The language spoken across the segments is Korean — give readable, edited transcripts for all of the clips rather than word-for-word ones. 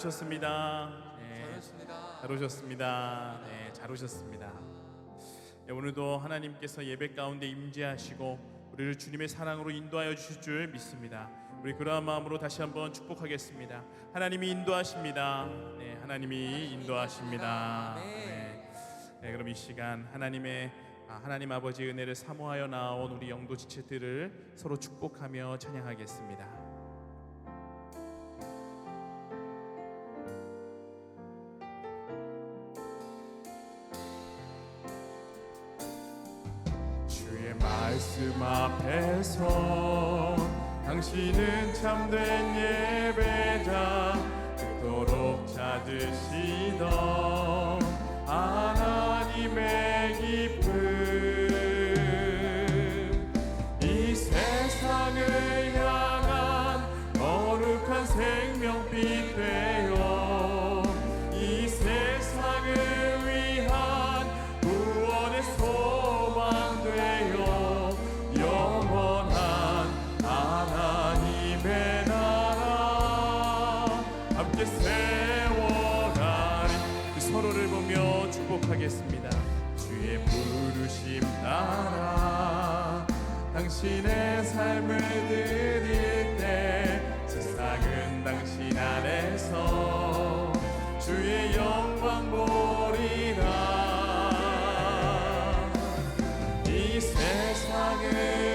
오셨습니다. 잘 오셨습니다. 잘 오셨습니다. 잘 오셨습니다. 오늘도 하나님께서 예배 가운데 임재하시고 우리를 주님의 사랑으로 인도하여 주실 줄 믿습니다. 우리 그러한 마음으로 다시 한번 축복하겠습니다. 하나님이 인도하십니다. 하나님이 인도하십니다. 그럼 이 시간 하나님 아버지의 은혜를 사모하여 나온 우리 영도 지체들을 서로 축복하며 찬양하겠습니다. 말씀 앞에서 당신은 참된 예배자 그토록 찾으시던 하나님의 기쁨 이 세상을 향한 거룩한 생명빛 되어 이 세상을 위한 구원의 소망 되어 영원한 하나님의 나라 함께 세워가리. 서로를 보며 축복하겠습니다. 주의 부르심 따라 당신의 삶을 드릴 때 세상은 당신 안에서 주의 영광 보리라. 이 세상을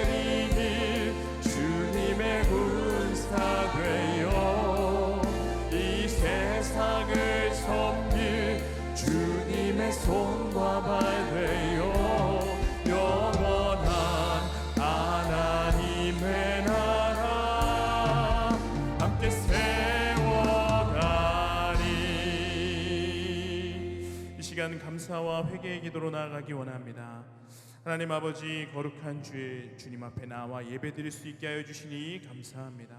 이길 주님의 군사 되어 이 세상을 섬길 주님의 손과 발 되어 영원한 하나님의 나라 함께 세워가리. 이 시간 감사와 회개의 기도로 나아가기 원합니다. 하나님 아버지, 거룩한 주님 앞에 나와 예배드릴 수 있게 하여 주시니 감사합니다.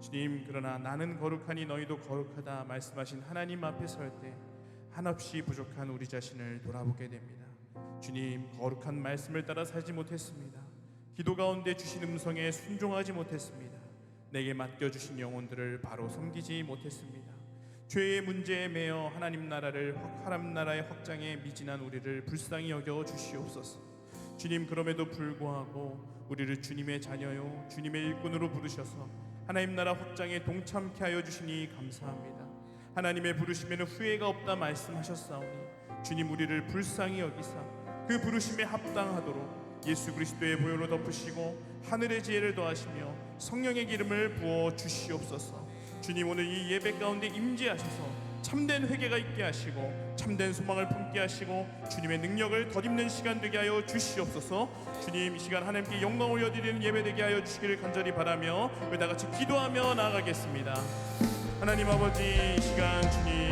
주님, 그러나 나는 거룩하니 너희도 거룩하다 말씀하신 하나님 앞에 설 때 한없이 부족한 우리 자신을 돌아보게 됩니다. 주님, 거룩한 말씀을 따라 살지 못했습니다. 기도 가운데 주신 음성에 순종하지 못했습니다. 내게 맡겨주신 영혼들을 바로 섬기지 못했습니다. 죄의 문제에 매여 하나님 나라의 확장에 미진한 우리를 불쌍히 여겨 주시옵소서. 주님, 그럼에도 불구하고 우리를 주님의 자녀요 주님의 일꾼으로 부르셔서 하나님 나라 확장에 동참케 하여 주시니 감사합니다. 하나님의 부르심에는 후회가 없다 말씀하셨사오니 주님, 우리를 불쌍히 여기사 그 부르심에 합당하도록 예수 그리스도의 보혈로 덮으시고 하늘의 지혜를 더하시며 성령의 기름을 부어 주시옵소서. 주님, 오늘 이 예배 가운데 임재하셔서 참된 회개가 있게 하시고 참된 소망을 품게 하시고 주님의 능력을 덧입는 시간 되게 하여 주시옵소서. 주님, 이 시간 하나님께 영광 올려드리는 예배 되게 하여 주시기를 간절히 바라며 우리 다같이 기도하며 나아가겠습니다. 하나님 아버지, 이 시간 주님,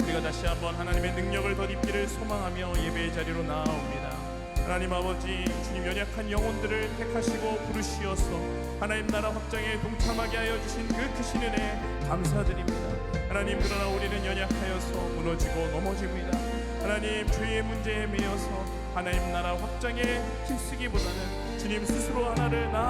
우리가 다시 한번 하나님의 능력을 덧입기를 소망하며 예배의 자리로 나아옵니다. 하나님 아버지, 주님, 연약한 영혼들을 택하시고 부르시어서 하나님 나라 확장에 동참하게 하여 주신 그 크신 은혜 감사드립니다. 하나님, 그러나 우리는 연약하여서 무너지고 넘어집니다. 하나님, 죄의 문제에 매여서 하나님 나라 확장에 힘쓰기보다는 주님 스스로 나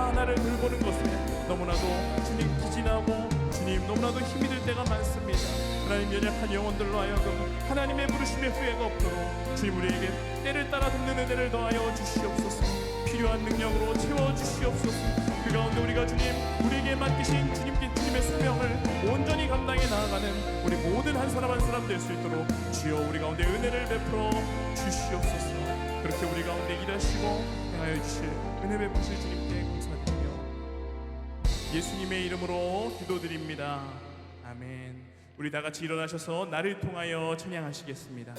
하나를 돌보는 것에 너무나도 주님 기진하고 주님 너무나도 힘이 들 때가 많습니다. 하나님, 연약한 영혼들로 하여금 하나님의 부르심에 후회가 없도록 주님 우리에게 때를 따라 듣는 은혜를 더하여 주시옵소서. 필요한 능력으로 채워주시옵소서. 그 가운데 우리가 주님 우리에게 맡기신 주님의 소명을 온전히 감당해 나아가는 우리 모든 한 사람 한 사람 될 수 있도록 주여 우리 가운데 은혜를 베풀어 주시옵소서. 그렇게 우리 가운데 일하시고 행하여 주실 은혜 베푸실 주님께 감사드리며 예수님의 이름으로 기도드립니다. 아멘. 우리 다같이 일어나셔서 나를 통하여 찬양하시겠습니다.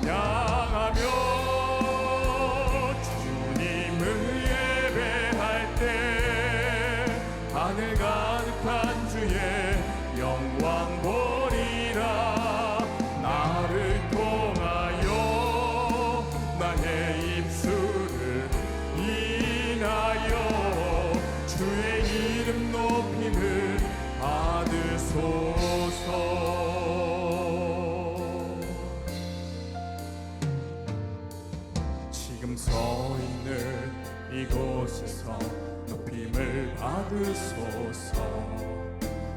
찬양하며 주님을 예배할 때 하늘 가득한 주의 영광 보리라. 나를 통하여 나의 입술을 인하여 주의 이름 높임을 받으소서. 곳에서 높임을 받으소서.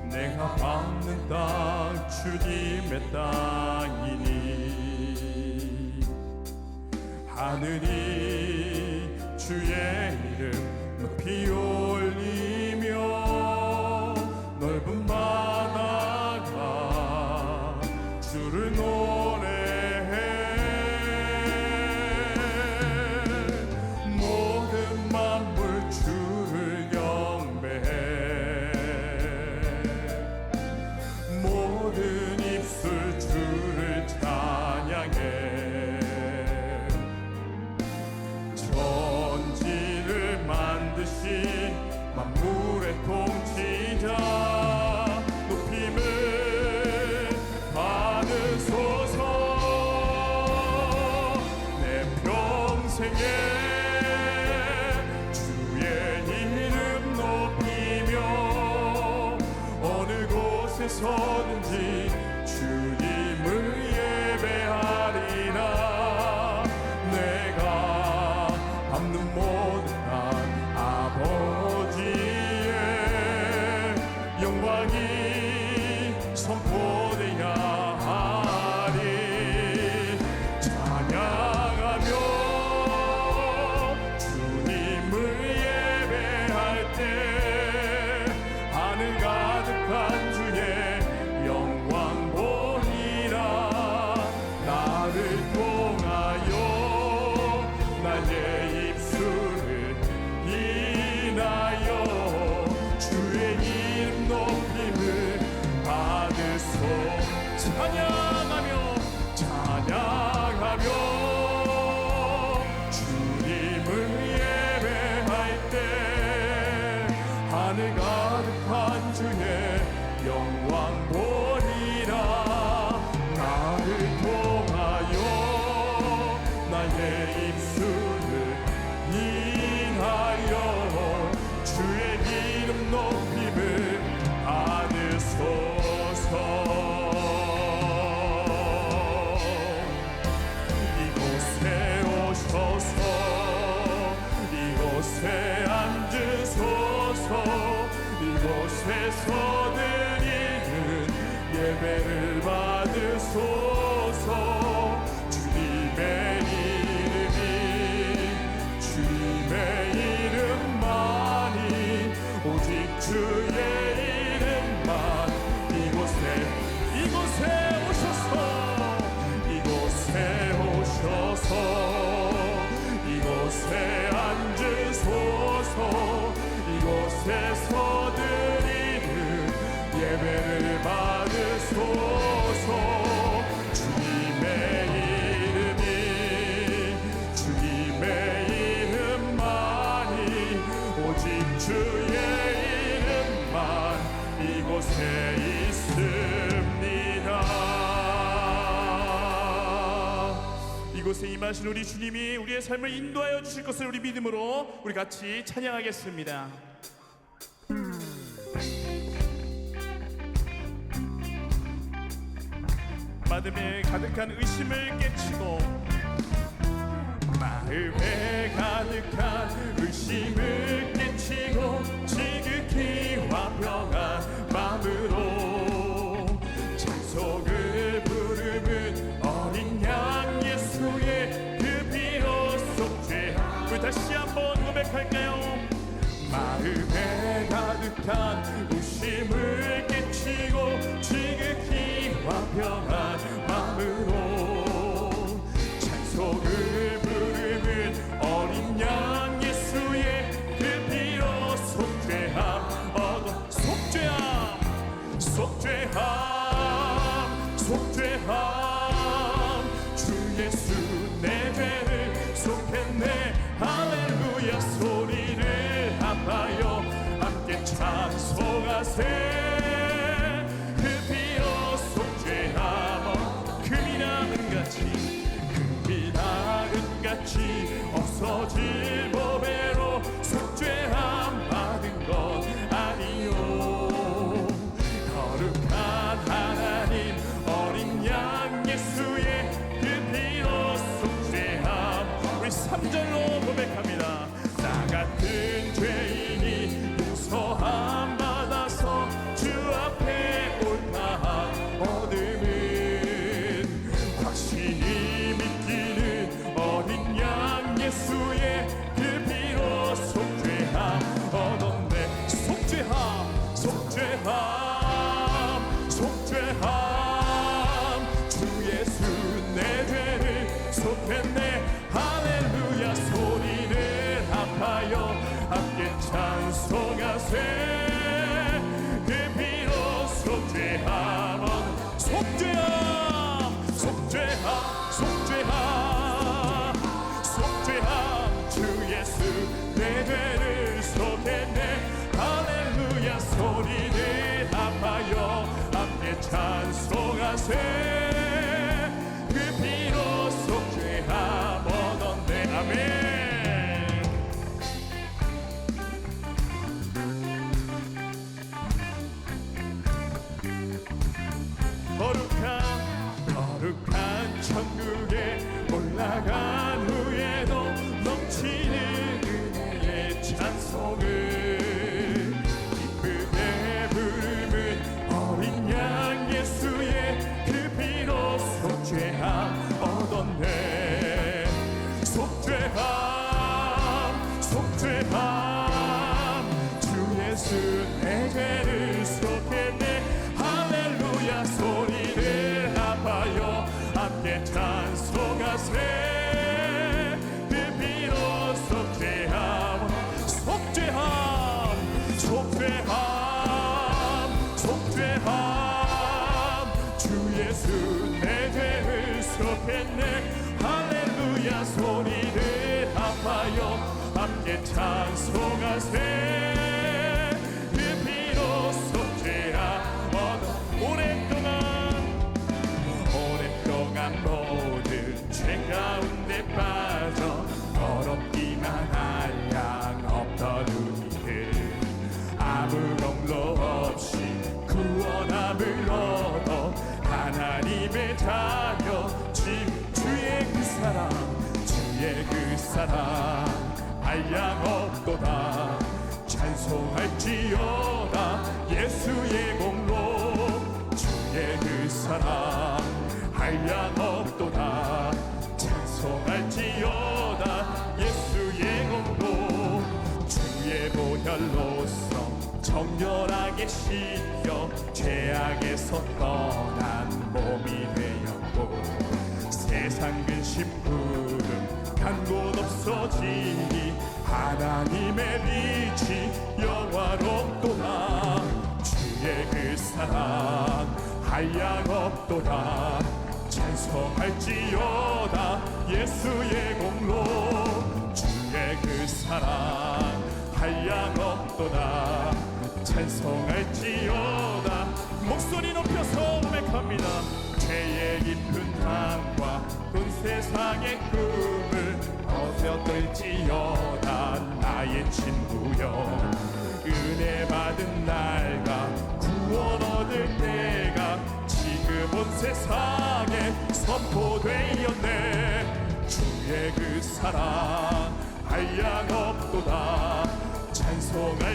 내가 밟는 땅 주님의 땅이니 하늘이 주의 이름 높이 올리며 넓은 바다가 주를 노래해. 모든 만물 주를 경배해. 모든 입술 주를 찬양해. 천지를 만드신 만물의 통치자 높임을 받으소서. 내 평생에 주의 이름 높이며 어느 곳에서든지 주님을 예배하리라. 내가 밟는 모든 땅 아버지의 영광이 선포되야 하리. 찬양하며 주님을 예배할 때 하늘 가득한 주의 영광 보리라. 나를 통하여 나의 입술을 인하여 주의 이름 높임을 받으소. 찬양하며 찬양하며 주님을 예배할 때 하늘 가득한 주의 영광 보리라. 나를 통하여 나의 입술을 인하여 주의 이름 높임을 받으소서. 이곳에 오셔서 이곳에 앉으소서. 이곳에서 드리는 예배를 받으소서. 주님의 이름이 주님의 이름만이 오직 주의 이름만. 이곳에 오셔서 이곳에 오셔서 이곳에 앉으소서. 이곳에서 드리는 예배를 받으소서. 주님의 이름이 주님의 이름만이 오직 주의 이름만 이곳에 있습니다. 이곳에 임하신 우리 주님이 우리의 삶을 인도하여 주실 것을 우리 믿음으로 우리 같이 찬양하겠습니다. 마음에 가득한 의심을 깨치고 마음에 가득한 의심을 깨치고 지극히 화평한 마음으로 찬송을 부르는 어린 양 예수의 그 피로 속죄함. 우리 다시 한번 고백할까요? 마음에 가득한 의심을 깨치고 지극히 화평한 마음으로 찬송을 부르는 어린 양 예수의 그 피로 속죄함 얻어. 속죄함 주 예수 내 죄를 속했네. 할렐루야 소리를 합하여 함께 찬송하세. 그 피로 속죄함 금이나은같이 없어질 보배로 속죄함 받은 것 아니요. 거룩한 하나님 어린 양 예수의 그 피로 속죄함. 우리 3절로 고백합니다. 나 같은 속죄함 주 예수 내 죄를 속했네 할렐루야 소리를 합하여 함께 찬송하세 그 피로 속죄함 속죄함 속죄함 속죄함 속죄함 주 예수 내 죄를 속했네 할렐루야 소리를 합하여 함께 찬송하세 그 피로 속죄함 얻었네 아멘. 거룩한 천국에 올라간 후에도 넘치는 은혜의 찬송을 기쁘게 부르는 어린 양 예수의 그 피로 속죄함 얻었네 속죄함 속죄함 주 예수 내 죄를 속했네 할렐루야 소리를 합하여 함께 찬송하세 그 피로 속죄함 속죄함 속죄함 속죄함 주 예수 내 죄를 속했네 할렐루야 소리를 합하여 함께 찬송하세 그 피로 속죄함 오랫동안 모든 죄 가운데 빠져 더럽기만 할 양 없던 우리들 아무 공로 없이 구원함을 얻어 하나님의 자녀 주의 그 사랑 주의 그 사랑 한량 없도다 찬송할지어다 예수의 공로 주의 그 사랑 한량 없도다 찬송할지어다 예수의 공로 주의 보혈로서 정결하게 씻겨 죄악에서 떠난 몸이 되었고 세상 근심 구름 간 곳 없어지니 하나님의 빛이 영화롭도다 주의 그 사랑 한량 없도다 찬송할지어다 예수의 공로 주의 그 사랑 한량 없도다 찬송할지어다 목소리 높여서 고백합니다 죄의 깊은 땅과 돈 세상의 꿈을 벗어들지어다 나의 친구여 은혜 받은 날과 구원 얻을 때가 지금 온 세상에 선포되었네 주의 그 사랑 한량 없도다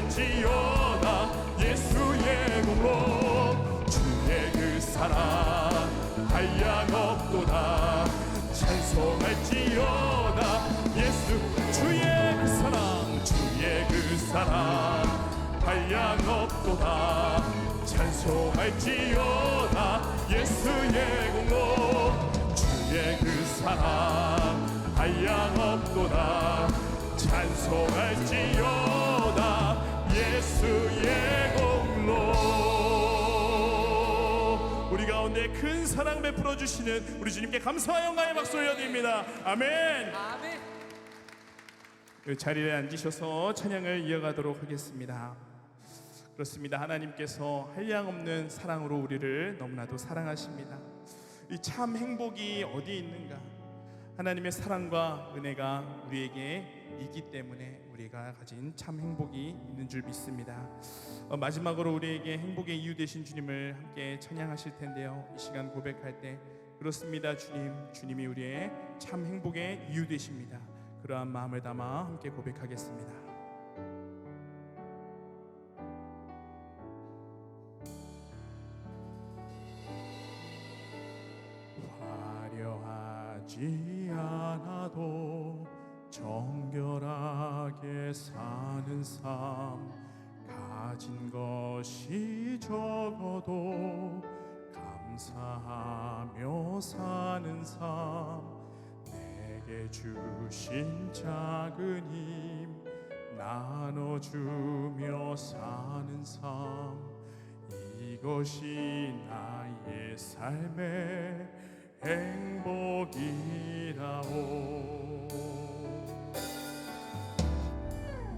찬송할지어다 예수의 공로 주의 그 사랑 한량 없도다 찬송할지어다 예수 주의 그 사랑 주의 그 사랑 한량 없도다 찬송할지어다 예수의 공로 주의 그 사랑 한량 없도다 찬송할지어다 예수의 공로 우리 가운데 큰 사랑 베풀어 주시는 우리 주님께 감사와 영광의 박수 올려드립니다. 아멘. 아멘. 그 자리에 앉으셔서 찬양을 이어가도록 하겠습니다. 그렇습니다. 하나님께서 한량없는 사랑으로 우리를 너무나도 사랑하십니다. 이 참 행복이 어디에 있는가? 하나님의 사랑과 은혜가 우리에게 있기 때문에 우리가 가진 참 행복이 있는 줄 믿습니다. 마지막으로 우리에게 행복의 이유 되신 주님을 함께 찬양하실 텐데요. 이 시간 고백할 때 그렇습니다. 주님이 우리의 참 행복의 이유 되십니다. 그러한 마음을 담아 함께 고백하겠습니다. 화려하지 않아도 정결하게 사는 삶 가진 것이 적어도 감사하며 사는 삶, 내게 주신 작은 힘 나눠주며 사는 삶, 이것이 나의 삶의 행복이라오.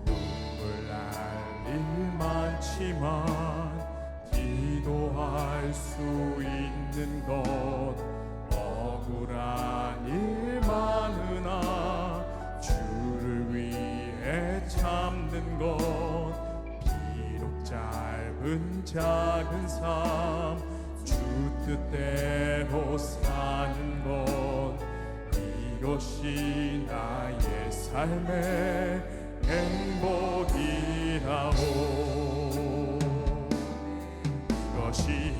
눈물 날 일 많지만 기도할 수 있는 것, 억울한 일 많으나 주를 위해 참는 것, 비록 짧은 작은 삶 주 뜻대로 사는 것, 이것이 나의 삶의 행복이라오. 이것이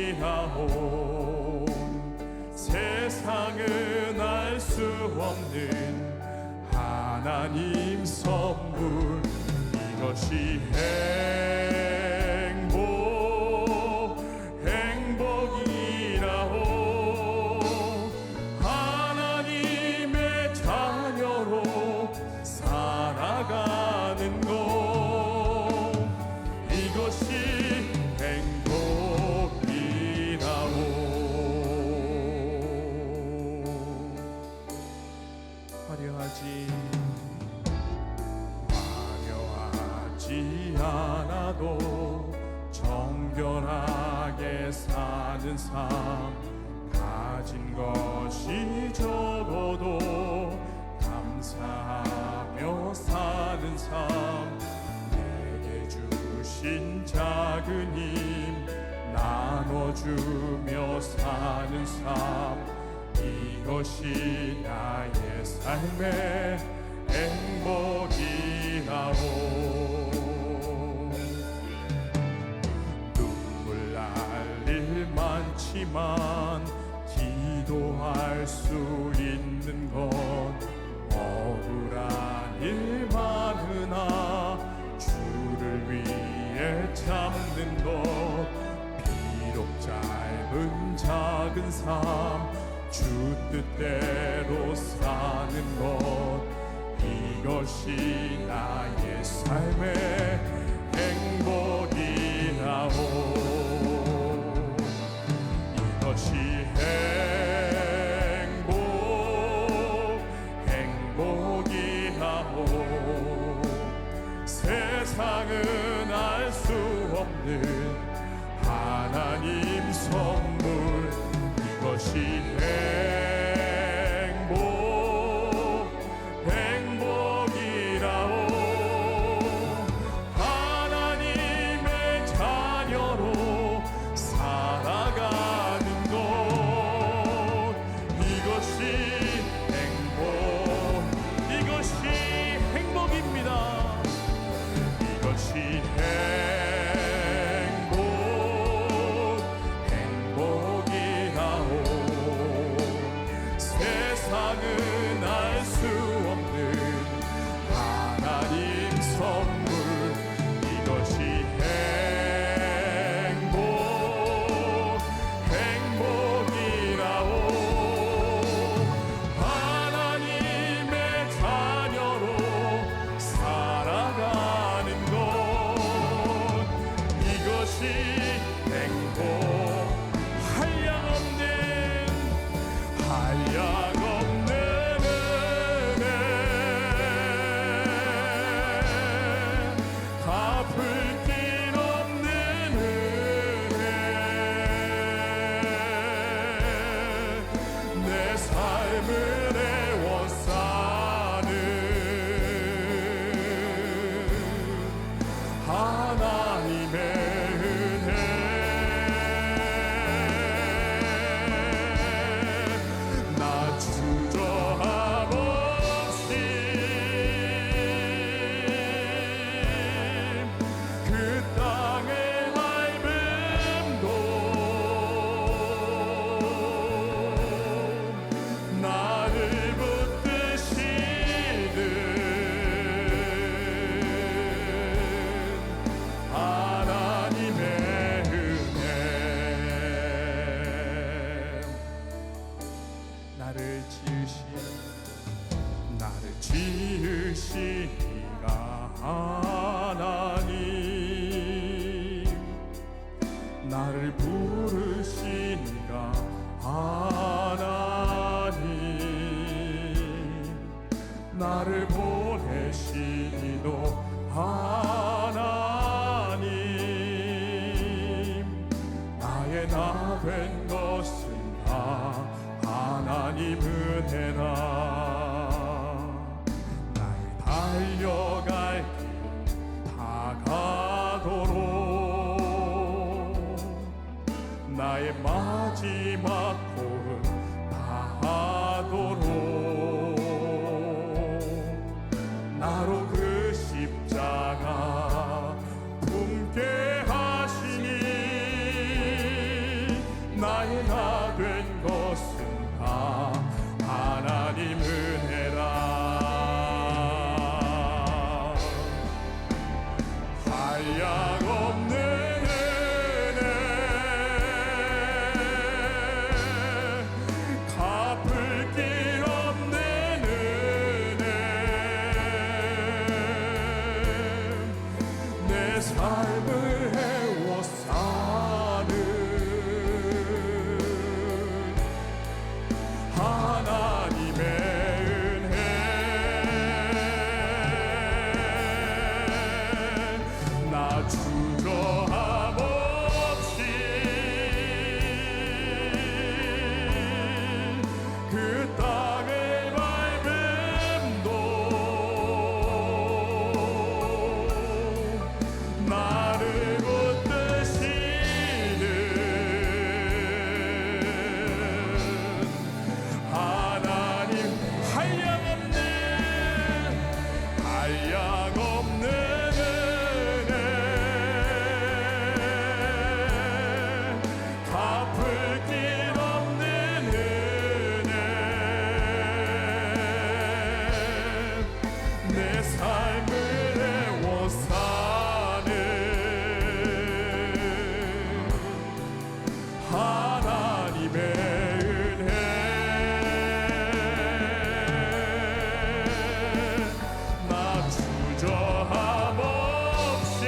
행복이라오. 세상은 알 수 없는 하나님 선물, 이것이 행복이라오. 하나님의 자녀로 살아가는 것, 이것이 행복이라오. 화려하지 않아도 정결하게 사는 삶, 가진 것이 적어도 감사하며 사는 삶, 내게 주신 작은 힘 나눠주며 사는 삶, 이것이 나의 삶의 행복이라오. 눈물 날 일 많지만 기도할 수 있는 것, 억울한 일 많으나 주를 위해 참는 것, 비록 짧은 작은 삶 주 뜻대로 사는 것, 이것이 나의 삶의 행복이라오. 이것이 행복이라오. 세상은 알 수 없는 하나님 선물, 이것이 행복이라오. 하나님의 자녀로 살아가는 것, 이것이 행복입니다. 이것이 행복이라오. 세상은 알 수 없는 하나님 선물, 이것이 행복이라오. 하나님의 자녀로 살아가는 것, 이것이 행복. 한량없는 은혜, 갚을 길 없는 은혜, 내 삶을 애워싸는 하나님의 은혜, 나 주저함 없이 그 땅의 맑음도 나를 붙드시듯 나의 마지막 호흡 다하도록 나로 그 십자가 품게 하시니 나의 나 된 것은 다 하나님 은혜라. 한량없는 은혜 갚을 길 없는 은혜 내 삶을 해워 사는 하나님의 은혜 나 주저함 없이 그 땅을 밟음도 나를 붙드시는 하나님 한량없는 은혜 갚을 길 없는 은혜 내 삶을 해워 사는 하나님의 은혜 나 주저함 없이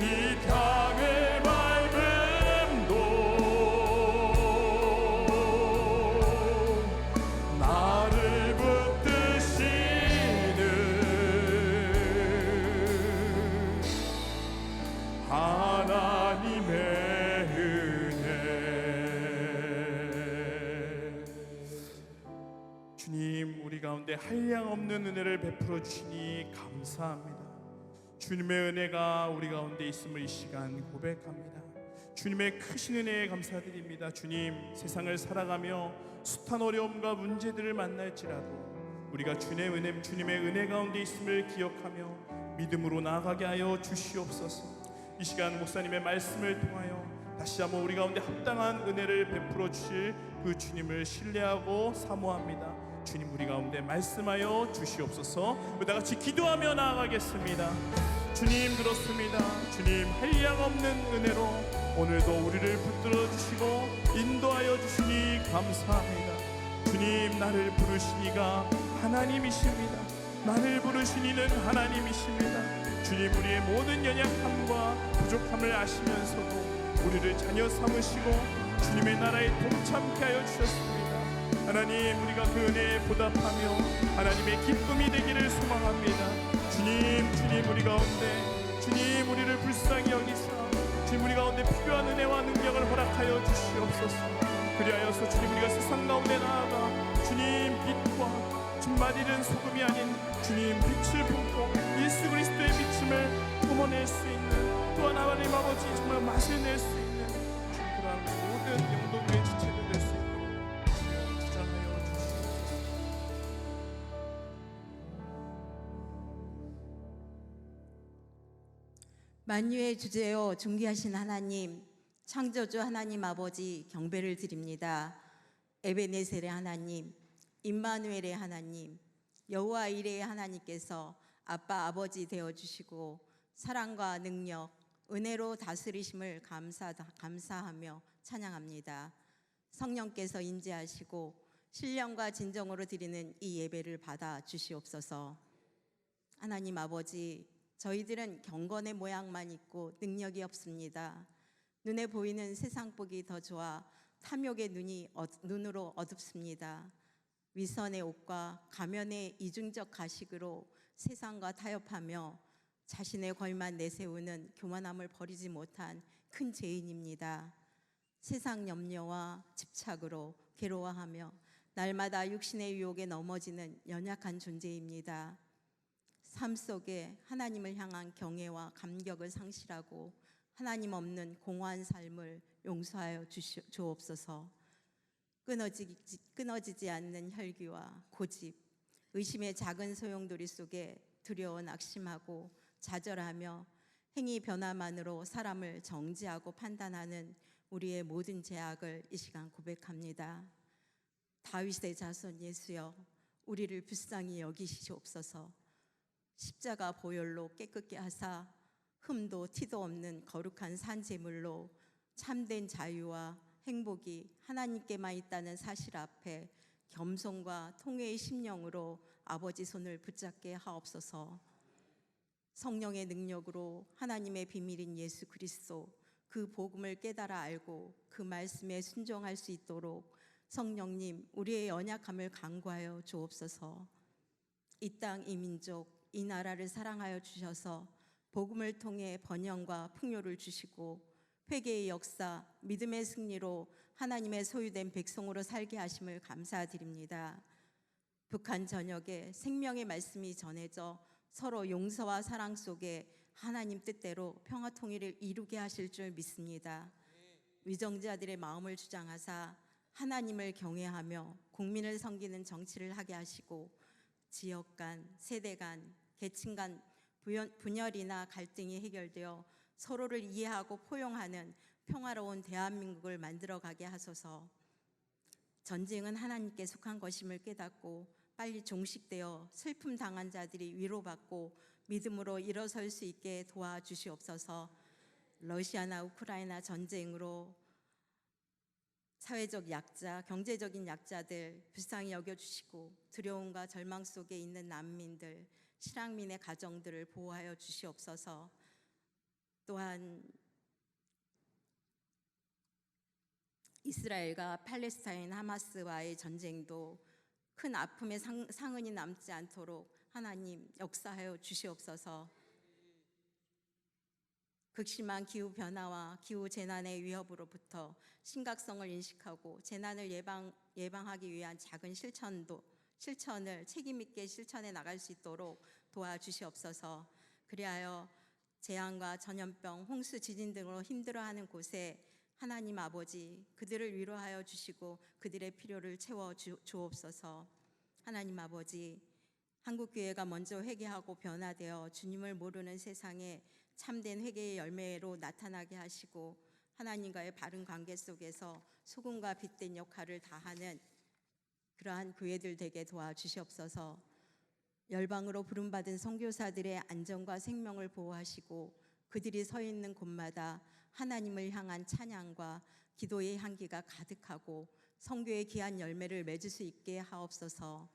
이 땅을 밟음도 나를 붙드시는 하나님의 은혜. 주님, 우리 가운데 한량없는 은혜를 베풀어 주시니 감사합니다. 주님의 은혜가 우리 가운데 있음을 이 시간 고백합니다. 주님의 크신 은혜에 감사드립니다. 주님, 세상을 살아가며 숱한 어려움과 문제들을 만날지라도 우리가 주님의 은혜 가운데 있음을 기억하며 믿음으로 나아가게 하여 주시옵소서. 이 시간 목사님의 말씀을 통하여 다시 한번 우리 가운데 합당한 은혜를 베풀어 주실 그 주님을 신뢰하고 사모합니다. 주님, 우리 가운데 말씀하여 주시옵소서. 우리 다 같이 기도하며 나아가겠습니다. 주님, 그렇습니다. 주님, 한량없는 은혜로 오늘도 우리를 붙들어 주시고 인도하여 주시니 감사합니다. 주님, 나를 부르시니가 하나님이십니다. 나를 부르시니는 하나님이십니다. 주님, 우리의 모든 연약함과 부족함을 아시면서도 우리를 자녀 삼으시고 주님의 나라에 동참케 하여 주셨습니다. 하나님, 우리가 그 은혜에 보답하며 하나님의 기쁨이 되기를 소망합니다. 주님, 우리 가운데 주님, 우리를 불쌍히 여기사 주님, 우리 가운데 필요한 은혜와 능력을 허락하여 주시옵소서. 그리하여서 주님, 우리가 세상 가운데 나아가 주님 빛과 준맛 잃은 소금이 아닌 주님 빛을 품고 예수 그리스도의 비침을 뿜어낼 수 있는, 또한 하나님 아버지 정말 맛을 낼 수 있는 그러한 모든 영동의 지체들 될 수 있도록 주여 주장하여 주시옵소서. 만유의 주제요 존귀하신 하나님, 창조주 하나님 아버지 경배를 드립니다. 에베네셀의 하나님, 임마누엘의 하나님, 여호와 이레의 하나님께서 아빠 아버지 되어주시고 사랑과 능력, 은혜로 다스리심을 감사하며 찬양합니다. 성령께서 인지하시고 신령과 진정으로 드리는 이 예배를 받아 주시옵소서. 하나님 아버지, 저희들은 경건의 모양만 있고 능력이 없습니다. 눈에 보이는 세상 보기 더 좋아 탐욕의 눈으로 어둡습니다. 위선의 옷과 가면의 이중적 가식으로 세상과 타협하며 자신의 권위만 내세우는 교만함을 버리지 못한 큰 죄인입니다. 세상 염려와 집착으로 괴로워하며 날마다 육신의 유혹에 넘어지는 연약한 존재입니다. 삶 속에 하나님을 향한 경외와 감격을 상실하고 하나님 없는 공허한 삶을 용서하여 주옵소서. 끊어지지 않는 혈기와 고집, 의심의 작은 소용돌이 속에 두려워 낙심하고 좌절하며 행위 변화만으로 사람을 정죄하고 판단하는 우리의 모든 죄악을 이 시간 고백합니다. 다윗의 자손 예수여, 우리를 불쌍히 여기시옵소서. 십자가 보혈로 깨끗게 하사 흠도 티도 없는 거룩한 산제물로 참된 자유와 행복이 하나님께만 있다는 사실 앞에 겸손과 통회의 심령으로 아버지 손을 붙잡게 하옵소서. 성령의 능력으로 하나님의 비밀인 예수 그리스도 그 복음을 깨달아 알고 그 말씀에 순종할 수 있도록 성령님 우리의 연약함을 간구하여 주옵소서. 이 땅, 이 민족, 이 나라를 사랑하여 주셔서 복음을 통해 번영과 풍요를 주시고 회개의 역사, 믿음의 승리로 하나님의 소유된 백성으로 살게 하심을 감사드립니다. 북한 전역에 생명의 말씀이 전해져 서로 용서와 사랑 속에 하나님 뜻대로 평화 통일을 이루게 하실 줄 믿습니다. 위정자들의 마음을 주장하사 하나님을 경외하며 국민을 섬기는 정치를 하게 하시고 지역 간, 세대 간, 계층 간 분열이나 갈등이 해결되어 서로를 이해하고 포용하는 평화로운 대한민국을 만들어가게 하소서. 전쟁은 하나님께 속한 것임을 깨닫고 빨리 종식되어 슬픔 당한 자들이 위로받고 믿음으로 일어설 수 있게 도와주시옵소서. 러시아나 우크라이나 전쟁으로 사회적 약자, 경제적인 약자들 불쌍히 여겨주시고 두려움과 절망 속에 있는 난민들, 실향민의 가정들을 보호하여 주시옵소서. 또한 이스라엘과 팔레스타인 하마스와의 전쟁도 큰 아픔의 상흔이 남지 않도록 하나님 역사하여 주시옵소서. 극심한 기후변화와 기후재난의 위협으로부터 심각성을 인식하고 재난을 예방하기 위한 작은 실천을 책임있게 실천해 나갈 수 있도록 도와주시옵소서. 그리하여 재앙과 전염병, 홍수, 지진 등으로 힘들어하는 곳에 하나님 아버지 그들을 위로하여 주시고 그들의 필요를 채워 주옵소서. 하나님 아버지, 한국교회가 먼저 회개하고 변화되어 주님을 모르는 세상에 참된 회개의 열매로 나타나게 하시고 하나님과의 바른 관계 속에서 소금과 빛된 역할을 다하는 그러한 교회들 되게 도와주시옵소서. 열방으로 부름받은 선교사들의 안전과 생명을 보호하시고 그들이 서 있는 곳마다 하나님을 향한 찬양과 기도의 향기가 가득하고 선교의 귀한 열매를 맺을 수 있게 하옵소서.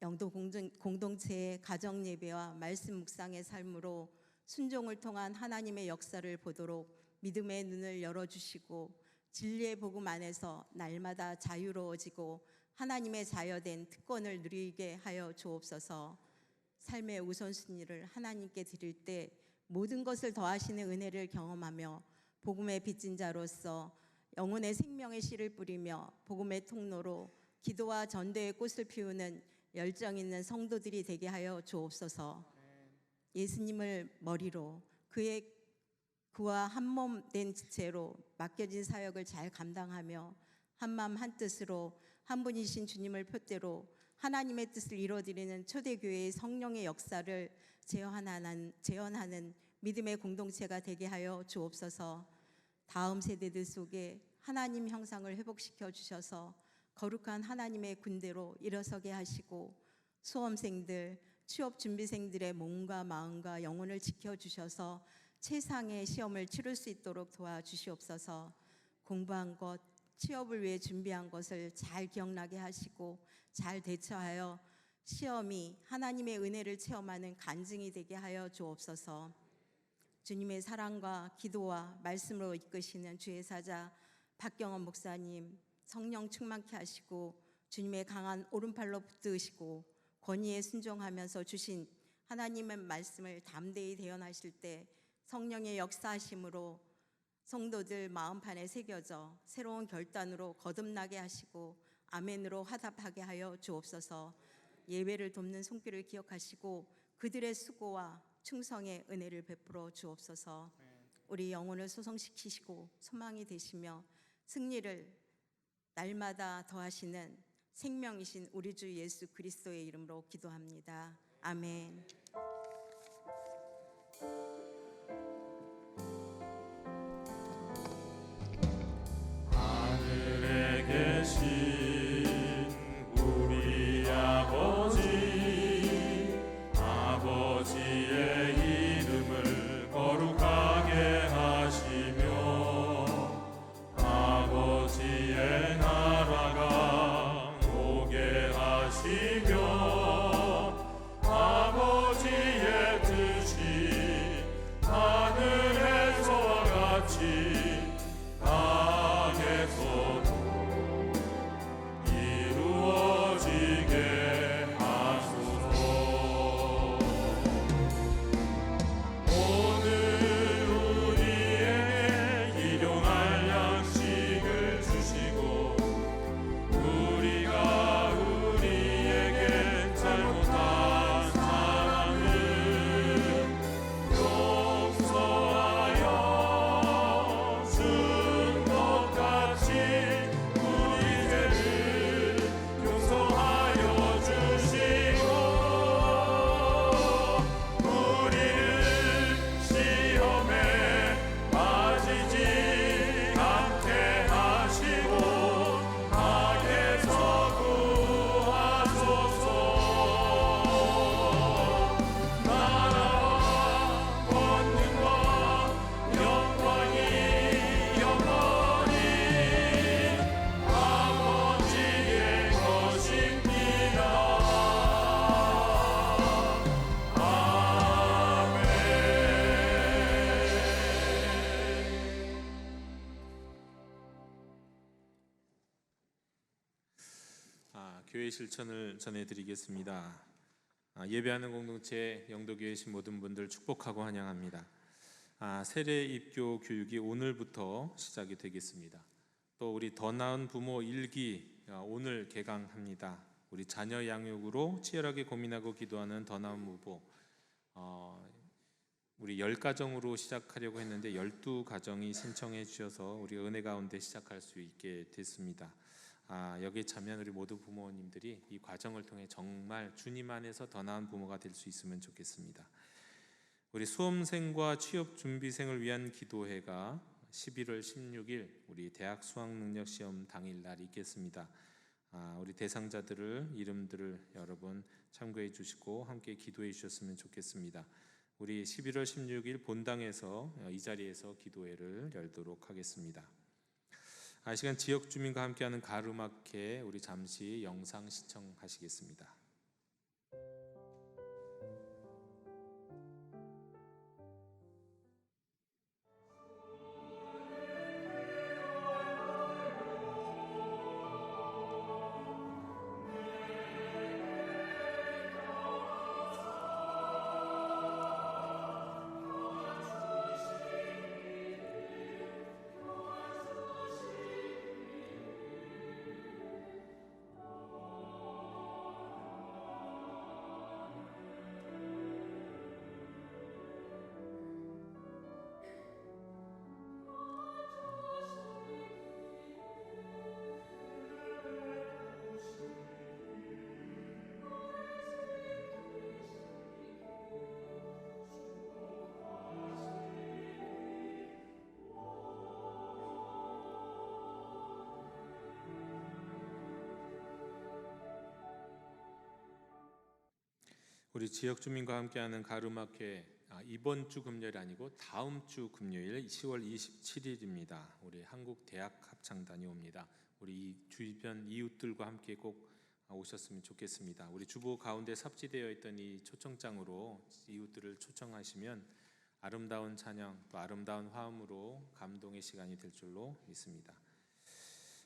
영도 공동체의 가정 예배와 말씀 묵상의 삶으로 순종을 통한 하나님의 역사를 보도록 믿음의 눈을 열어주시고 진리의 복음 안에서 날마다 자유로워지고 하나님의 자녀된 특권을 누리게 하여 주옵소서. 삶의 우선순위를 하나님께 드릴 때 모든 것을 더하시는 은혜를 경험하며 복음의 빚진 자로서 영혼의 생명의 씨를 뿌리며 복음의 통로로 기도와 전도의 꽃을 피우는 열정 있는 성도들이 되게 하여 주옵소서. 예수님을 머리로 그와 한 몸 된 지체로 맡겨진 사역을 잘 감당하며 한마음 한뜻으로 한 분이신 주님을 표대로 하나님의 뜻을 이루어드리는 초대교회의 성령의 역사를 재현하는 믿음의 공동체가 되게 하여 주옵소서. 다음 세대들 속에 하나님 형상을 회복시켜 주셔서 거룩한 하나님의 군대로 일어서게 하시고 수험생들, 취업준비생들의 몸과 마음과 영혼을 지켜주셔서 최상의 시험을 치를 수 있도록 도와주시옵소서. 공부한 것, 취업을 위해 준비한 것을 잘 기억나게 하시고 잘 대처하여 시험이 하나님의 은혜를 체험하는 간증이 되게 하여 주옵소서. 주님의 사랑과 기도와 말씀으로 이끄시는 주의 사자 박경원 목사님 성령 충만케 하시고 주님의 강한 오른팔로 붙드시고 권위에 순종하면서 주신 하나님의 말씀을 담대히 대언하실 때 성령의 역사하심으로 성도들 마음판에 새겨져 새로운 결단으로 거듭나게 하시고 아멘으로 화답하게 하여 주옵소서. 예배를 돕는 손길을 기억하시고 그들의 수고와 충성의 은혜를 베풀어 주옵소서. 우리 영혼을 소성시키시고 소망이 되시며 승리를 날마다 더하시는 생명이신 우리 주 예수 그리스도의 이름으로 기도합니다. 아멘. 하늘에 계신 우리 아버지의 이름을 거룩하게 하시며 아버지의 나라가 오게 하시며 아버지의 뜻이 하늘에서와 같이 땅에서도 이루어지게 하소서. 오늘 우리에게 일용할 양식을 주시고 우리가 우리에게 잘못한 사람을 용서하여 준 것 같이 우리 죄를 용서하여 주시고 우리를 시험에 빠지지 않게 하시고 악에서 구하소서. 나라와 권능과 영광이 영원히 아버지의 것입니다. 아멘. 교회 실천을 전해드리겠습니다. 예배하는 공동체 영도교회신 모든 분들 축복하고 환영합니다. 세례 입교 교육이 오늘부터 시작이 되겠습니다. 또 우리 더 나은 부모 일기 오늘 개강합니다. 우리 자녀 양육으로 치열하게 고민하고 기도하는 더 나은 부모 우리 10가정으로 시작하려고 했는데 12가정이 신청해 주셔서 우리 은혜 가운데 시작할 수 있게 됐습니다. 여기에 참여한 우리 모두 부모님들이 이 과정을 통해 정말 주님 안에서 더 나은 부모가 될 수 있으면 좋겠습니다. 우리 수험생과 취업준비생을 위한 기도회가 11월 16일 우리 대학 수학능력시험 당일날 있겠습니다. 우리 대상자들을 이름들을 여러분 참고해 주시고 함께 기도해 주셨으면 좋겠습니다. 우리 11월 16일 본당에서 이 자리에서 기도회를 열도록 하겠습니다. 이 시간 지역 주민과 함께하는 가르마케 우리 잠시 영상 시청하시겠습니다. 우리 지역 주민과 함께하는 가르마케 이번 주 금요일 아니고 다음 주 금요일 10월 27일입니다. 우리 한국 대학 합창단이 옵니다. 우리 이 주변 이웃들과 함께 꼭 오셨으면 좋겠습니다. 우리 주보 가운데 삽지되어 있던 이 초청장으로 이웃들을 초청하시면 아름다운 찬양 또 아름다운 화음으로 감동의 시간이 될 줄로 믿습니다.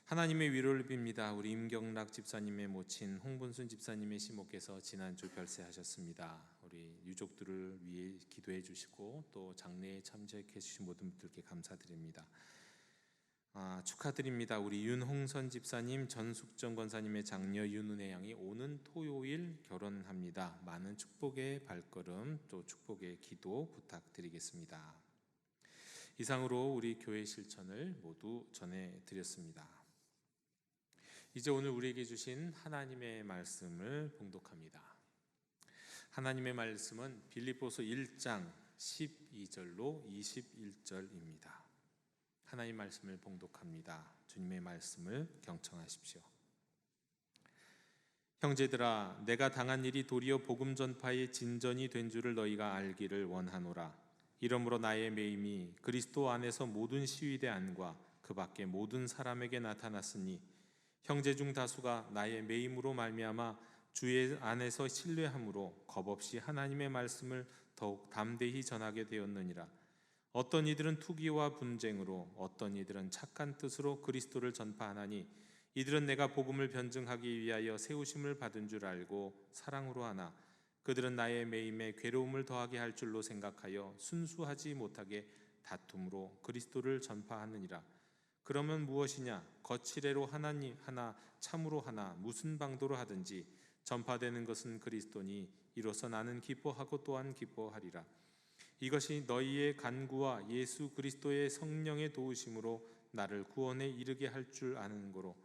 하나님의 위로를 빕니다. 우리 임경락 집사님의 모친 홍분순 집사님의 시모께서 지난주 별세하셨습니다. 우리 유족들을 위해 기도해 주시고 또 장례에 참석해 주신 모든 분들께 감사드립니다. 축하드립니다. 우리 윤홍선 집사님, 전숙정 권사님의 장녀 윤은혜 양이 오는 토요일 결혼합니다. 많은 축복의 발걸음 또 축복의 기도 부탁드리겠습니다. 이상으로 우리 교회 실천을 모두 전해드렸습니다. 이제 오늘 우리에게 주신 하나님의 말씀을 봉독합니다. 하나님의 말씀은 빌립보서 1장 12절로 21절입니다. 하나님 말씀을 봉독합니다. 주님의 말씀을 경청하십시오. 형제들아, 내가 당한 일이 도리어 복음 전파의 진전이 된 줄을 너희가 알기를 원하노라. 이러므로 나의 매임이 그리스도 안에서 모든 시위대 안과 그 밖에 모든 사람에게 나타났으니 형제 중 다수가 나의 매임으로 말미암아 주의 안에서 신뢰함으로 겁없이 하나님의 말씀을 더욱 담대히 전하게 되었느니라. 어떤 이들은 투기와 분쟁으로, 어떤 이들은 착한 뜻으로 그리스도를 전파하나니 이들은 내가 복음을 변증하기 위하여 세우심을 받은 줄 알고 사랑으로 하나 그들은 나의 매임에 괴로움을 더하게 할 줄로 생각하여 순수하지 못하게 다툼으로 그리스도를 전파하느니라. 그러면 무엇이냐? 거칠애로 하나님 하나, 참으로 하나, 무슨 방도로 하든지 전파되는 것은 그리스도니 이로써 나는 기뻐하고 또한 기뻐하리라. 이것이 너희의 간구와 예수 그리스도의 성령의 도우심으로 나를 구원에 이르게 할 줄 아는 거로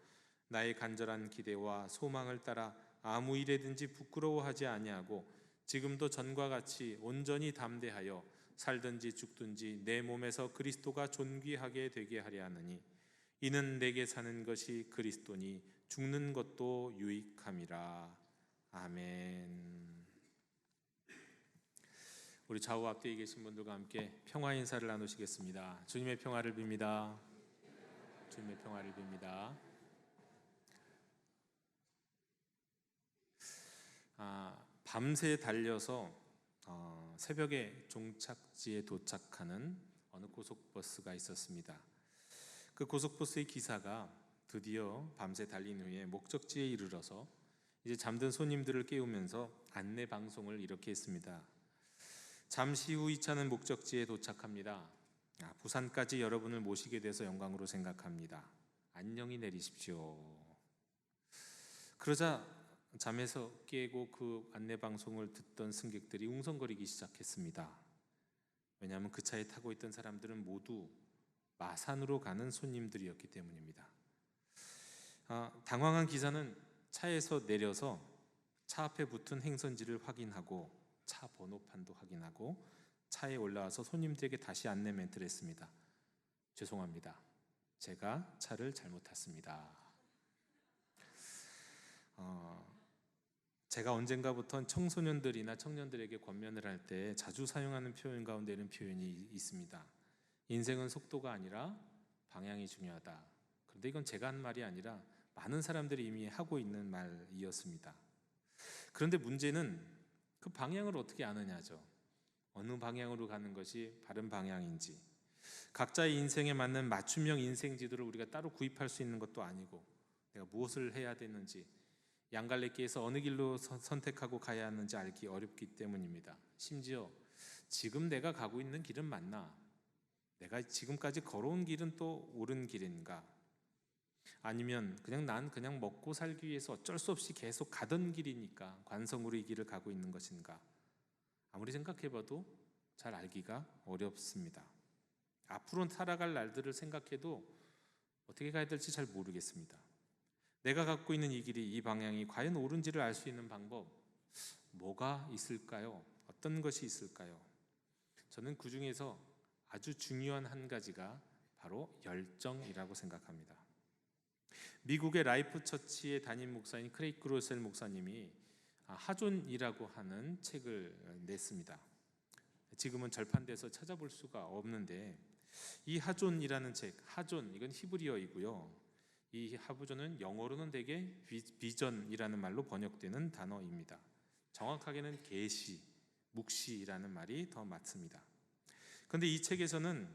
나의 간절한 기대와 소망을 따라 아무 일에든지 부끄러워하지 아니하고 지금도 전과 같이 온전히 담대하여 살든지 죽든지 내 몸에서 그리스도가 존귀하게 되게 하려 하느니 이는 내게 사는 것이 그리스도니 죽는 것도 유익함이라. 아멘. 우리 좌우 앞뒤에 계신 분들과 함께 평화 인사를 나누시겠습니다. 주님의 평화를 빕니다. 주님의 평화를 빕니다. 밤새 달려서 새벽에 종착지에 도착하는 어느 고속버스가 있었습니다. 그 고속버스의 기사가 드디어 밤새 달린 후에 목적지에 이르러서 이제 잠든 손님들을 깨우면서 안내 방송을 이렇게 했습니다. 잠시 후 이 차는 목적지에 도착합니다. 부산까지 여러분을 모시게 돼서 영광으로 생각합니다. 안녕히 내리십시오. 그러자 잠에서 깨고 그 안내 방송을 듣던 승객들이 웅성거리기 시작했습니다. 왜냐하면 그 차에 타고 있던 사람들은 모두 마산으로 가는 손님들이었기 때문입니다. 당황한 기사는 차에서 내려서 차 앞에 붙은 행선지를 확인하고 차 번호판도 확인하고 차에 올라와서 손님들에게 다시 안내 멘트를 했습니다. 죄송합니다. 제가 차를 잘못 탔습니다. 제가 언젠가부터 청소년들이나 청년들에게 권면을 할 때 자주 사용하는 표현 가운데 이런 표현이 있습니다. 인생은 속도가 아니라 방향이 중요하다. 그런데 이건 제가 한 말이 아니라 많은 사람들이 이미 하고 있는 말이었습니다. 그런데 문제는 그 방향을 어떻게 아느냐죠. 어느 방향으로 가는 것이 바른 방향인지, 각자의 인생에 맞는 맞춤형 인생 지도를 우리가 따로 구입할 수 있는 것도 아니고, 내가 무엇을 해야 되는지, 양갈래길에서 어느 길로 선택하고 가야 하는지 알기 어렵기 때문입니다. 심지어 지금 내가 가고 있는 길은 맞나? 내가 지금까지 걸어온 길은 또 옳은 길인가? 아니면 난 그냥 먹고 살기 위해서 어쩔 수 없이 계속 가던 길이니까 관성으로 이 길을 가고 있는 것인가? 아무리 생각해봐도 잘 알기가 어렵습니다. 앞으로 살아갈 날들을 생각해도 어떻게 가야 될지 잘 모르겠습니다. 내가 갖고 있는 이 길이, 이 방향이 과연 옳은지를 알 수 있는 방법, 뭐가 있을까요? 어떤 것이 있을까요? 저는 그 중에서 아주 중요한 한 가지가 바로 열정이라고 생각합니다. 미국의 라이프 처치의 담임 목사인 크레이크 로셀 목사님이 하존이라고 하는 책을 냈습니다. 지금은 절판돼서 찾아볼 수가 없는데, 이 하존이라는 책, 하존 이건 히브리어이고요. 이 하부존은 영어로는 대개 비전이라는 말로 번역되는 단어입니다. 정확하게는 계시, 묵시라는 말이 더 맞습니다. 그런데 이 책에서는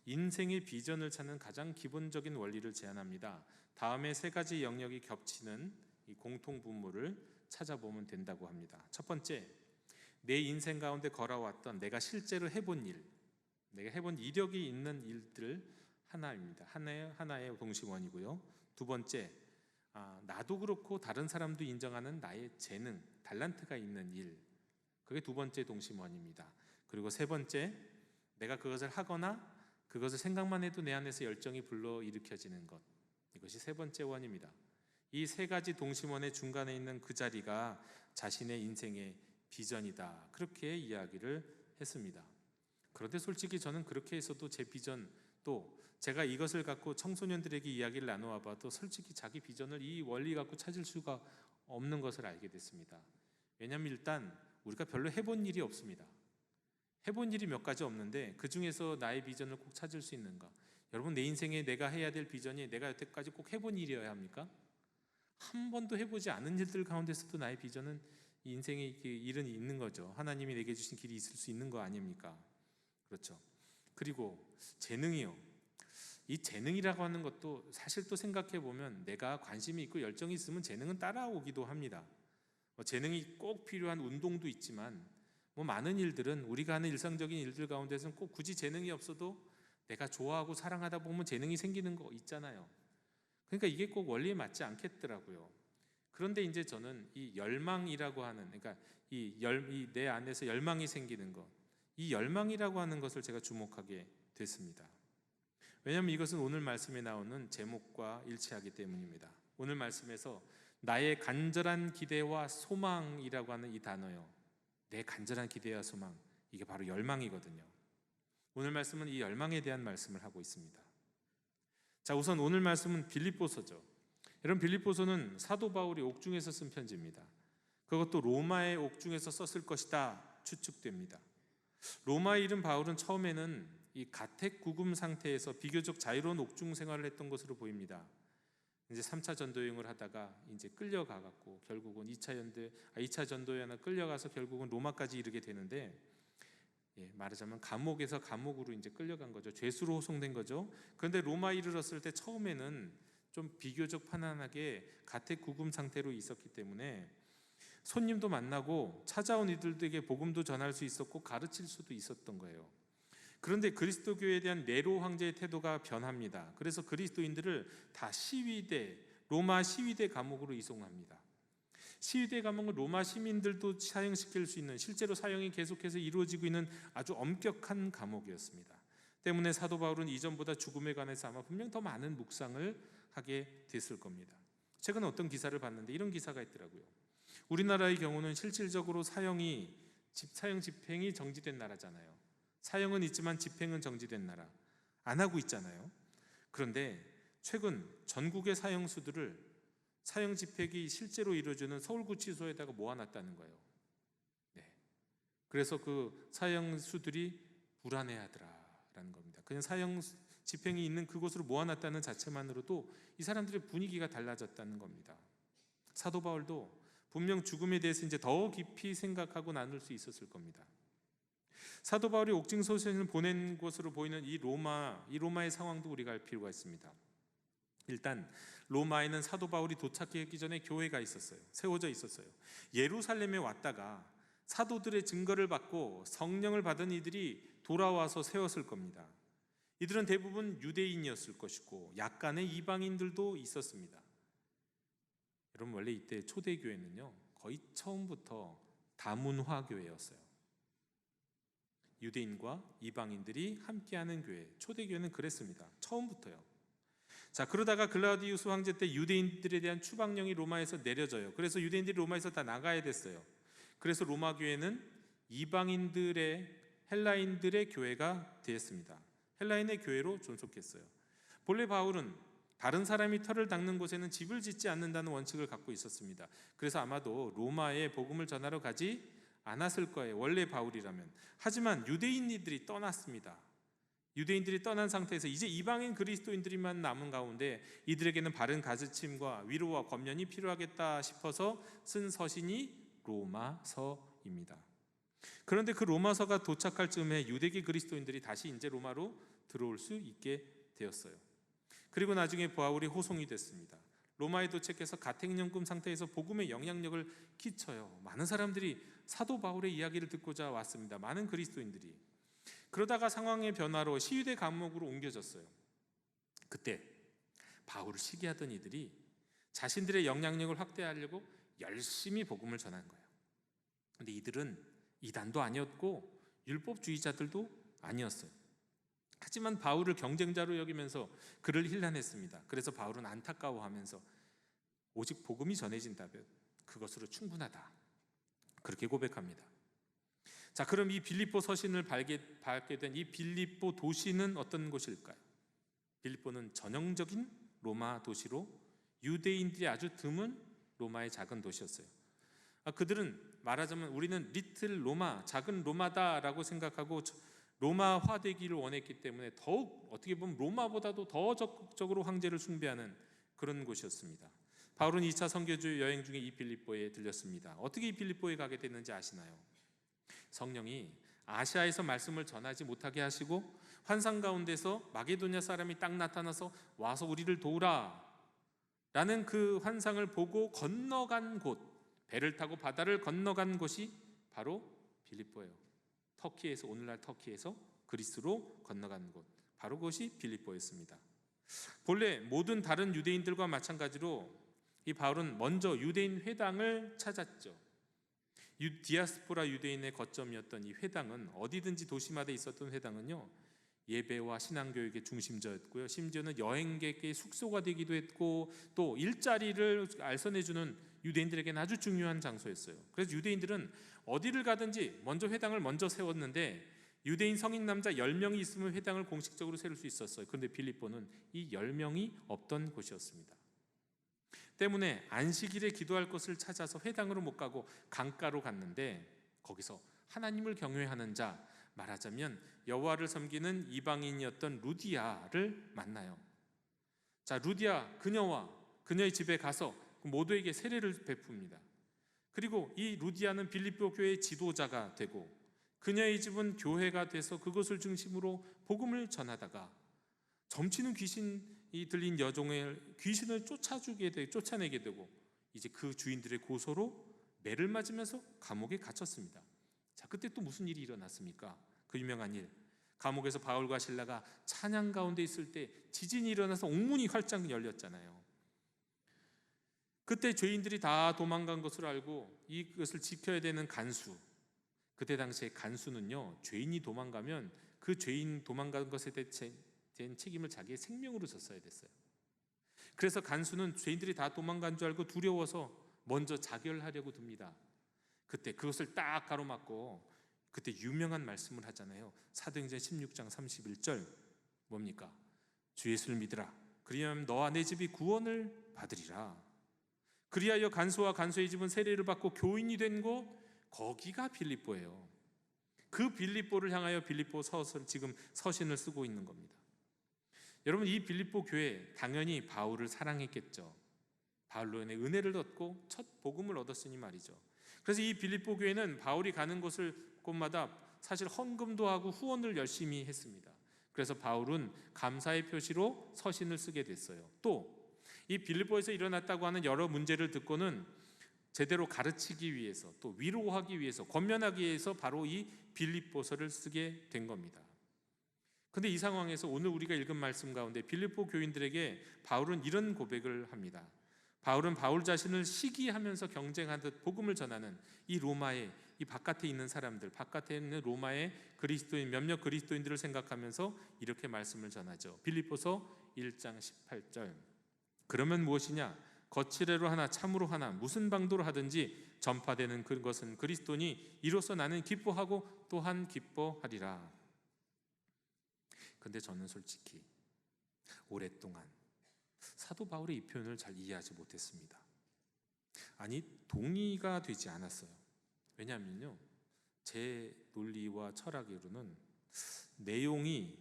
인생의 비전을 찾는 가장 기본적인 원리를 제안합니다. 다음에 세 가지 영역이 겹치는 이 공통 분모를 찾아보면 된다고 합니다. 첫 번째, 내 인생 가운데 걸어왔던 내가 실제로 해본 일, 내가 해본 이력이 있는 일들을 하나입니다. 하나의 동심원이고요. 두 번째, 나도 그렇고 다른 사람도 인정하는 나의 재능, 달란트가 있는 일, 그게 두 번째 동심원입니다. 그리고 세 번째, 내가 그것을 하거나 그것을 생각만 해도 내 안에서 열정이 불러일으켜지는 것, 이것이 세 번째 원입니다. 이 세 가지 동심원의 중간에 있는 그 자리가 자신의 인생의 비전이다, 그렇게 이야기를 했습니다. 그런데 솔직히 저는 그렇게 해서도 제 비전, 또 제가 이것을 갖고 청소년들에게 이야기를 나누어 봐도 솔직히 자기 비전을 이 원리 갖고 찾을 수가 없는 것을 알게 됐습니다. 왜냐하면 일단 우리가 별로 해본 일이 없습니다. 해본 일이 몇 가지 없는데 그 중에서 나의 비전을 꼭 찾을 수 있는가? 여러분, 내 인생에 내가 해야 될 비전이 내가 여태까지 꼭 해본 일이어야 합니까? 한 번도 해보지 않은 일들 가운데서도 나의 비전은 이 인생의 일은 있는 거죠. 하나님이 내게 주신 길이 있을 수 있는 거 아닙니까? 그렇죠. 그리고 재능이요. 이 재능이라고 하는 것도 사실 또 생각해 보면 내가 관심이 있고 열정이 있으면 재능은 따라오기도 합니다. 재능이 꼭 필요한 운동도 있지만 많은 일들은 우리가 하는 일상적인 일들 가운데서는 꼭 굳이 재능이 없어도 내가 좋아하고 사랑하다 보면 재능이 생기는 거 있잖아요. 그러니까 이게 꼭 원리에 맞지 않겠더라고요. 그런데 이제 저는 이 열망이라고 하는, 그러니까 내 안에서 열망이 생기는 것, 이 열망이라고 하는 것을 제가 주목하게 됐습니다. 왜냐하면 이것은 오늘 말씀에 나오는 제목과 일치하기 때문입니다. 오늘 말씀에서 나의 간절한 기대와 소망이라고 하는 이 단어요, 내 간절한 기대와 소망, 이게 바로 열망이거든요. 오늘 말씀은 이 열망에 대한 말씀을 하고 있습니다. 자, 우선 오늘 말씀은 빌립보서죠. 여러분, 빌립보서는 사도 바울이 옥중에서 쓴 편지입니다. 그것도 로마의 옥중에서 썼을 것이다 추측됩니다. 로마에 이른 바울은 처음에는 이 가택구금 상태에서 비교적 자유로운 옥중 생활을 했던 것으로 보입니다. 이제 3차 전도여행을 하다가 이제 끌려가갖고 결국은 2차 전도여행을 끌려가서 결국은 로마까지 이르게 되는데, 말하자면 감옥에서 감옥으로 이제 끌려간 거죠. 죄수로 호송된 거죠. 그런데 로마에 이르렀을 때 처음에는 좀 비교적 편안하게 가택구금 상태로 있었기 때문에 손님도 만나고 찾아온 이들에게 복음도 전할 수 있었고 가르칠 수도 있었던 거예요. 그런데 그리스도교에 대한 네로 황제의 태도가 변합니다. 그래서 그리스도인들을 다 로마 시위대 감옥으로 이송합니다. 시위대 감옥은 로마 시민들도 사형시킬 수 있는, 실제로 사형이 계속해서 이루어지고 있는 아주 엄격한 감옥이었습니다. 때문에 사도 바울은 이전보다 죽음에 관해서 아마 분명 더 많은 묵상을 하게 됐을 겁니다. 최근에 어떤 기사를 봤는데 이런 기사가 있더라고요. 우리나라의 경우는 실질적으로 사형 집행이 정지된 나라잖아요. 사형은 있지만 집행은 정지된 나라, 안 하고 있잖아요. 그런데 최근 전국의 사형수들을 사형 집행이 실제로 이루어지는 서울구치소에다가 모아놨다는 거예요. 그래서 그 사형수들이 불안해하더라라는 겁니다. 그냥 사형 집행이 있는 그곳으로 모아놨다는 자체만으로도 이 사람들의 분위기가 달라졌다는 겁니다. 사도 바울도 분명 죽음에 대해서 이제 더 깊이 생각하고 나눌 수 있었을 겁니다. 사도 바울이 옥중 소신을 보낸 곳으로 보이는 이 로마의 상황도 우리가 알 필요가 있습니다. 일단 로마에는 사도 바울이 도착하기 전에 교회가 있었어요. 세워져 있었어요. 예루살렘에 왔다가 사도들의 증거를 받고 성령을 받은 이들이 돌아와서 세웠을 겁니다. 이들은 대부분 유대인이었을 것이고 약간의 이방인들도 있었습니다. 여러분, 원래 이때 초대교회는요 거의 처음부터 다문화 교회였어요. 유대인과 이방인들이 함께하는 교회, 초대교회는 그랬습니다. 처음부터요. 자, 그러다가 글라우디우스 황제 때 유대인들에 대한 추방령이 로마에서 내려져요. 그래서 유대인들이 로마에서 다 나가야 됐어요. 그래서 로마 교회는 헬라인들의 교회가 되었습니다. 헬라인의 교회로 존속했어요. 본래 바울은 다른 사람이 터를 닦는 곳에는 집을 짓지 않는다는 원칙을 갖고 있었습니다. 그래서 아마도 로마에 복음을 전하러 가지 않았을 거예요, 원래 바울이라면. 하지만 유대인들이 떠났습니다. 유대인들이 떠난 상태에서 이제 이방인 그리스도인들만 남은 가운데 이들에게는 바른 가르침과 위로와 권면이 필요하겠다 싶어서 쓴 서신이 로마서입니다. 그런데 그 로마서가 도착할 즈음에 유대계 그리스도인들이 다시 이제 로마로 들어올 수 있게 되었어요. 그리고 나중에 바울이 호송이 됐습니다. 로마에 도착해서 가택연금 상태에서 복음의 영향력을 끼쳐요. 많은 사람들이 사도 바울의 이야기를 듣고자 왔습니다. 많은 그리스도인들이. 그러다가 상황의 변화로 시위대 감옥으로 옮겨졌어요. 그때 바울을 시기하던 이들이 자신들의 영향력을 확대하려고 열심히 복음을 전한 거예요. 근데 이들은 이단도 아니었고 율법주의자들도 아니었어요. 하지만 바울을 경쟁자로 여기면서 그를 힐난했습니다. 그래서 바울은 안타까워하면서 오직 복음이 전해진다면 그것으로 충분하다, 그렇게 고백합니다. 자, 그럼 이 빌립보 서신을 받게 된 이 빌립보 도시는 어떤 곳일까요? 빌립보는 전형적인 로마 도시로 유대인들이 아주 드문 로마의 작은 도시였어요. 그들은 말하자면 우리는 리틀 로마, 작은 로마다라고 생각하고 로마화되기를 원했기 때문에 더욱 어떻게 보면 로마보다도 더 적극적으로 황제를 숭배하는 그런 곳이었습니다. 바울은 2차 선교주 여행 중에 이 빌립보에 들렸습니다. 어떻게 이 빌립보에 가게 됐는지 아시나요? 성령이 아시아에서 말씀을 전하지 못하게 하시고 환상 가운데서 마게도냐 사람이 딱 나타나서 와서 우리를 도우라 라는 그 환상을 보고 건너간 곳, 배를 타고 바다를 건너간 곳이 바로 빌립보예요. 터키에서, 오늘날 터키에서 그리스로 건너간 곳, 바로 그것이 빌립보였습니다. 본래 모든 다른 유대인들과 마찬가지로 이 바울은 먼저 유대인 회당을 찾았죠. 디아스포라 유대인의 거점이었던 이 회당은, 어디든지 도시마다 있었던 회당은요, 예배와 신앙교육의 중심지였고요, 심지어는 여행객의 숙소가 되기도 했고 또 일자리를 알선해주는 유대인들에게는 아주 중요한 장소였어요. 그래서 유대인들은 어디를 가든지 먼저 회당을 먼저 세웠는데 유대인 성인 남자 10명이 있으면 회당을 공식적으로 세울 수 있었어요. 그런데 빌립보는 이 10명이 없던 곳이었습니다. 때문에 안식일에 기도할 곳을 찾아서 회당으로 못 가고 강가로 갔는데 거기서 하나님을 경외하는 자, 말하자면 여호와를 섬기는 이방인이었던 루디아를 만나요. 자, 루디아 그녀와 그녀의 집에 가서 모두에게 세례를 베풉니다. 그리고 이 루디아는 빌립보 교회의 지도자가 되고 그녀의 집은 교회가 돼서 그것을 중심으로 복음을 전하다가 점치는 귀신이 들린 여종의 귀신을 쫓아내게 되고 이제 그 주인들의 고소로 매를 맞으면서 감옥에 갇혔습니다. 자, 그때 또 무슨 일이 일어났습니까? 그 유명한 일, 감옥에서 바울과 실라가 찬양 가운데 있을 때 지진이 일어나서 옥문이 활짝 열렸잖아요. 그때 죄인들이 다 도망간 것을 알고 이것을 지켜야 되는 간수, 그때 당시에 간수는요, 죄인이 도망가면 그 죄인 도망간 것에 대한 책임을 자기의 생명으로 졌어야 됐어요. 그래서 간수는 죄인들이 다 도망간 줄 알고 두려워서 먼저 자결하려고 듭니다. 그때 그것을 딱 가로막고 그때 유명한 말씀을 하잖아요. 사도행전 16장 31절 뭡니까? 주 예수를 믿으라. 그리하면 너와 내 집이 구원을 받으리라. 그리하여 간수와 간수의 집은 세례를 받고 교인이 된 곳, 거기가 빌립보예요. 그 빌립보를 향하여 빌립보 지금 서신을 쓰고 있는 겁니다. 여러분, 이 빌립보 교회 당연히 바울을 사랑했겠죠. 바울로 인해 은혜를 얻고 첫 복음을 얻었으니 말이죠. 그래서 이 빌립보 교회는 바울이 가는 곳마다 사실 헌금도 하고 후원을 열심히 했습니다. 그래서 바울은 감사의 표시로 서신을 쓰게 됐어요. 또 이 빌립보에서 일어났다고 하는 여러 문제를 듣고는 제대로 가르치기 위해서, 또 위로하기 위해서, 권면하기 위해서 바로 이 빌립보서를 쓰게 된 겁니다. 그런데 이 상황에서 오늘 우리가 읽은 말씀 가운데 빌립보 교인들에게 바울은 이런 고백을 합니다. 바울은 바울 자신을 시기하면서 경쟁하듯 복음을 전하는 이 로마의, 이 바깥에 있는 사람들, 바깥에 있는 로마의 그리스도인, 몇몇 그리스도인들을 생각하면서 이렇게 말씀을 전하죠. 빌립보서 1장 18절, 그러면 무엇이냐? 거칠애로 하나 참으로 하나 무슨 방도로 하든지 전파되는 그것은 그리스도니 이로써 나는 기뻐하고 또한 기뻐하리라. 근데 저는 솔직히 오랫동안 사도 바울의 이 표현을 잘 이해하지 못했습니다. 아니, 동의가 되지 않았어요. 왜냐하면요, 제 논리와 철학으로는 내용이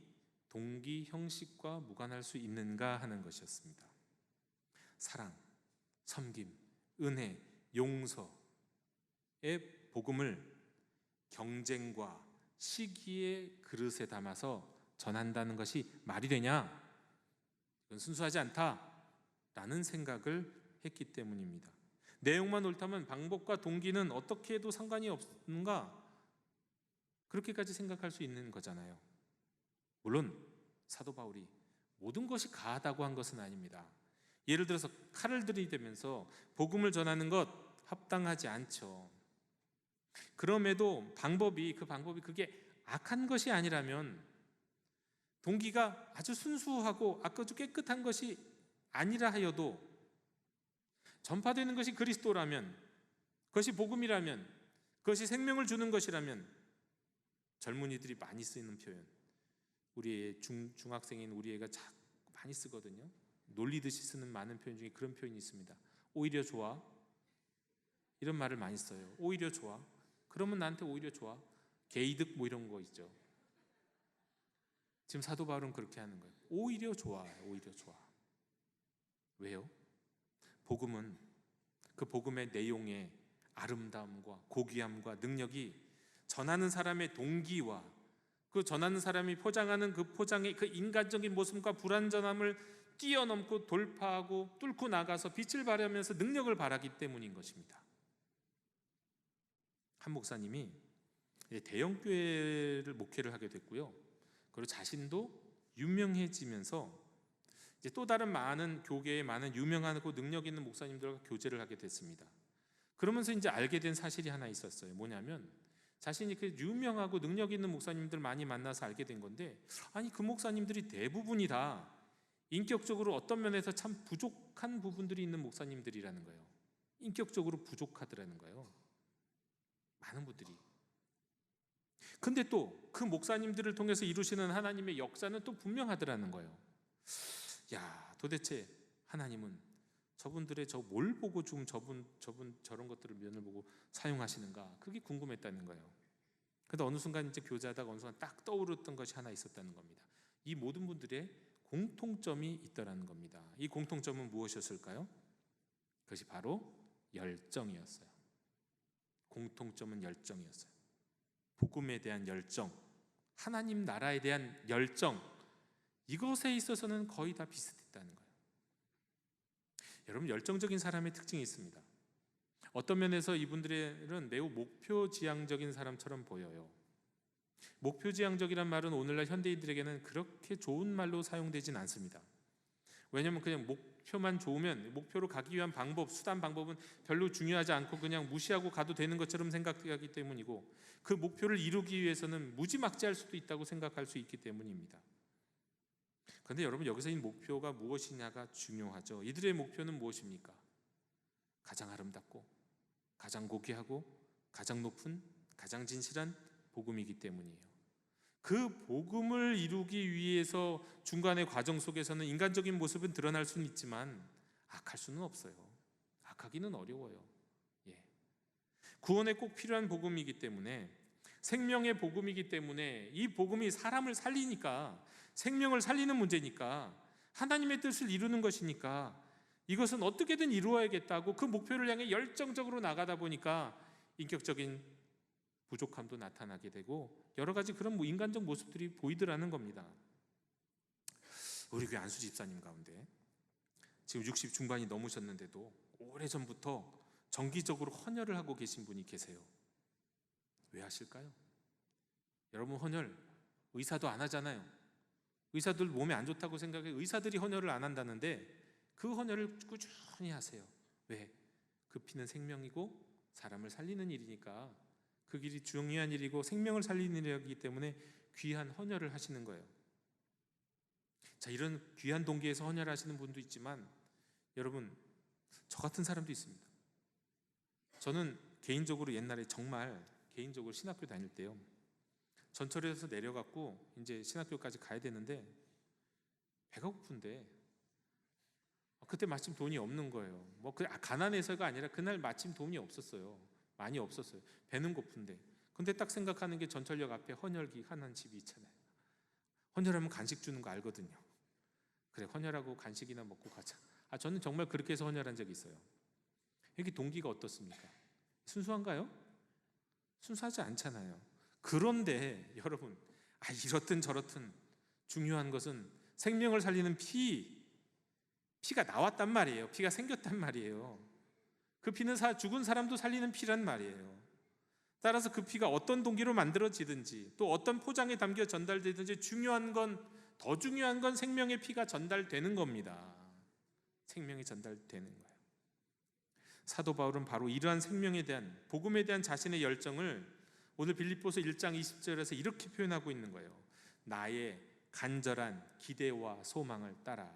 동기 형식과 무관할 수 있는가 하는 것이었습니다. 사랑, 섬김, 은혜, 용서의 복음을 경쟁과 시기의 그릇에 담아서 전한다는 것이 말이 되냐? 이건 순수하지 않다라는 생각을 했기 때문입니다. 내용만 옳다면 방법과 동기는 어떻게 해도 상관이 없는가? 그렇게까지 생각할 수 있는 거잖아요. 물론 사도 바울이 모든 것이 가하다고 한 것은 아닙니다. 예를 들어서 칼을 들이대면서 복음을 전하는 것 합당하지 않죠. 그럼에도 그 방법이 그게 악한 것이 아니라면, 동기가 아주 순수하고 아주 깨끗한 것이 아니라 하여도 전파되는 것이 그리스도라면, 그것이 복음이라면, 그것이 생명을 주는 것이라면, 젊은이들이 많이 쓰는 표현, 우리 중학생인 우리 애가 많이 쓰거든요. 놀리듯이 쓰는 많은 표현 중에 그런 표현이 있습니다. 오히려 좋아. 이런 말을 많이 써요. 오히려 좋아. 그러면 나한테 오히려 좋아. 개이득 뭐 이런 거 있죠. 지금 사도 바울은 그렇게 하는 거예요. 오히려 좋아. 오히려 좋아. 왜요? 복음은 그 복음의 내용의 아름다움과 고귀함과 능력이 전하는 사람의 동기와 그 전하는 사람이 포장하는 그 포장의 그 인간적인 모습과 불완전함을 뛰어넘고 돌파하고 뚫고 나가서 빛을 발하면서 능력을 발하기 때문인 것입니다. 한 목사님이 대형 교회를 목회를 하게 됐고요. 그리고 자신도 유명해지면서 이제 또 다른 많은 교계에 많은 유명하고 능력 있는 목사님들과 교제를 하게 됐습니다. 그러면서 이제 알게 된 사실이 하나 있었어요. 뭐냐면 자신이 그 유명하고 능력 있는 목사님들 많이 만나서 알게 된 건데, 아니 그 목사님들이 대부분이 다 인격적으로 어떤 면에서 참 부족한 부분들이 있는 목사님들이라는 거예요. 인격적으로 부족하더라는 거예요. 많은 분들이. 근데 또 그 목사님들을 통해서 이루시는 하나님의 역사는 또 분명하더라는 거예요. 야, 도대체 하나님은 저분들의 저 뭘 보고 좀 저분 저런 것들을 면을 보고 사용하시는가, 그게 궁금했다는 거예요. 근데 어느 순간 이제 교제하다가 어느 순간 딱 떠오르던 것이 하나 있었다는 겁니다. 이 모든 분들의 공통점이 있더라는 겁니다. 이 공통점은 무엇이었을까요? 그것이 바로 열정이었어요. 공통점은 열정이었어요. 복음에 대한 열정, 하나님 나라에 대한 열정, 이것에 있어서는 거의 다 비슷했다는 거예요. 여러분, 열정적인 사람의 특징이 있습니다. 어떤 면에서 이분들은 매우 목표지향적인 사람처럼 보여요. 목표지향적이란 말은 오늘날 현대인들에게는 그렇게 좋은 말로 사용되진 않습니다. 왜냐하면 그냥 목표만 좋으면, 목표로 가기 위한 방법, 수단 방법은 별로 중요하지 않고 그냥 무시하고 가도 되는 것처럼 생각하기 때문이고, 그 목표를 이루기 위해서는 무지막지할 수도 있다고 생각할 수 있기 때문입니다. 그런데 여러분, 여기서 이 목표가 무엇이냐가 중요하죠. 이들의 목표는 무엇입니까? 가장 아름답고 가장 고귀하고 가장 높은, 가장 진실한 복음이기 때문이에요. 그 복음을 이루기 위해서 중간의 과정 속에서는 인간적인 모습은 드러날 수는 있지만 악할 수는 없어요. 악하기는 어려워요. 구원에 꼭 필요한 복음이기 때문에, 생명의 복음이기 때문에, 이 복음이 사람을 살리니까, 생명을 살리는 문제니까, 하나님의 뜻을 이루는 것이니까 이것은 어떻게든 이루어야겠다고 그 목표를 향해 열정적으로 나가다 보니까 인격적인 부족함도 나타나게 되고 여러 가지 그런 인간적 모습들이 보이더라는 겁니다. 우리 교회 안수 집사님 가운데 지금 60 중반이 넘으셨는데도 오래전부터 정기적으로 헌혈을 하고 계신 분이 계세요. 왜 하실까요? 여러분, 헌혈 의사도 안 하잖아요. 의사들 몸에 안 좋다고 생각해 의사들이 헌혈을 안 한다는데 그 헌혈을 꾸준히 하세요. 왜? 그 피는 생명이고 사람을 살리는 일이니까, 그 길이 중요한 일이고 생명을 살리는 일이기 때문에 귀한 헌혈을 하시는 거예요. 자, 이런 귀한 동기에서 헌혈하시는 분도 있지만 여러분, 저 같은 사람도 있습니다. 저는 개인적으로 옛날에 정말 개인적으로 신학교 다닐 때요, 전철에서 내려갖고 이제 신학교까지 가야 되는데 배가 고픈데 그때 마침 돈이 없는 거예요. 가난해서가 아니라 그날 마침 돈이 없었어요. 많이 없었어요. 배는 고픈데. 근데 딱 생각하는 게 전철역 앞에 헌혈기 하는 집이 있잖아요. 헌혈하면 간식 주는 거 알거든요. 그래, 헌혈하고 간식이나 먹고 가자. 저는 정말 그렇게 해서 헌혈한 적이 있어요. 여기 동기가 어떻습니까? 순수한가요? 순수하지 않잖아요. 그런데 여러분, 이렇든 저렇든 중요한 것은 생명을 살리는 피가 나왔단 말이에요. 피가 생겼단 말이에요. 그 피는 죽은 사람도 살리는 피란 말이에요. 따라서 그 피가 어떤 동기로 만들어지든지 또 어떤 포장에 담겨 전달되든지 중요한 건 더 중요한 건 생명의 피가 전달되는 겁니다. 생명이 전달되는 거예요. 사도 바울은 바로 이러한 생명에 대한, 복음에 대한 자신의 열정을 오늘 빌립보서 1장 20절에서 이렇게 표현하고 있는 거예요. 나의 간절한 기대와 소망을 따라.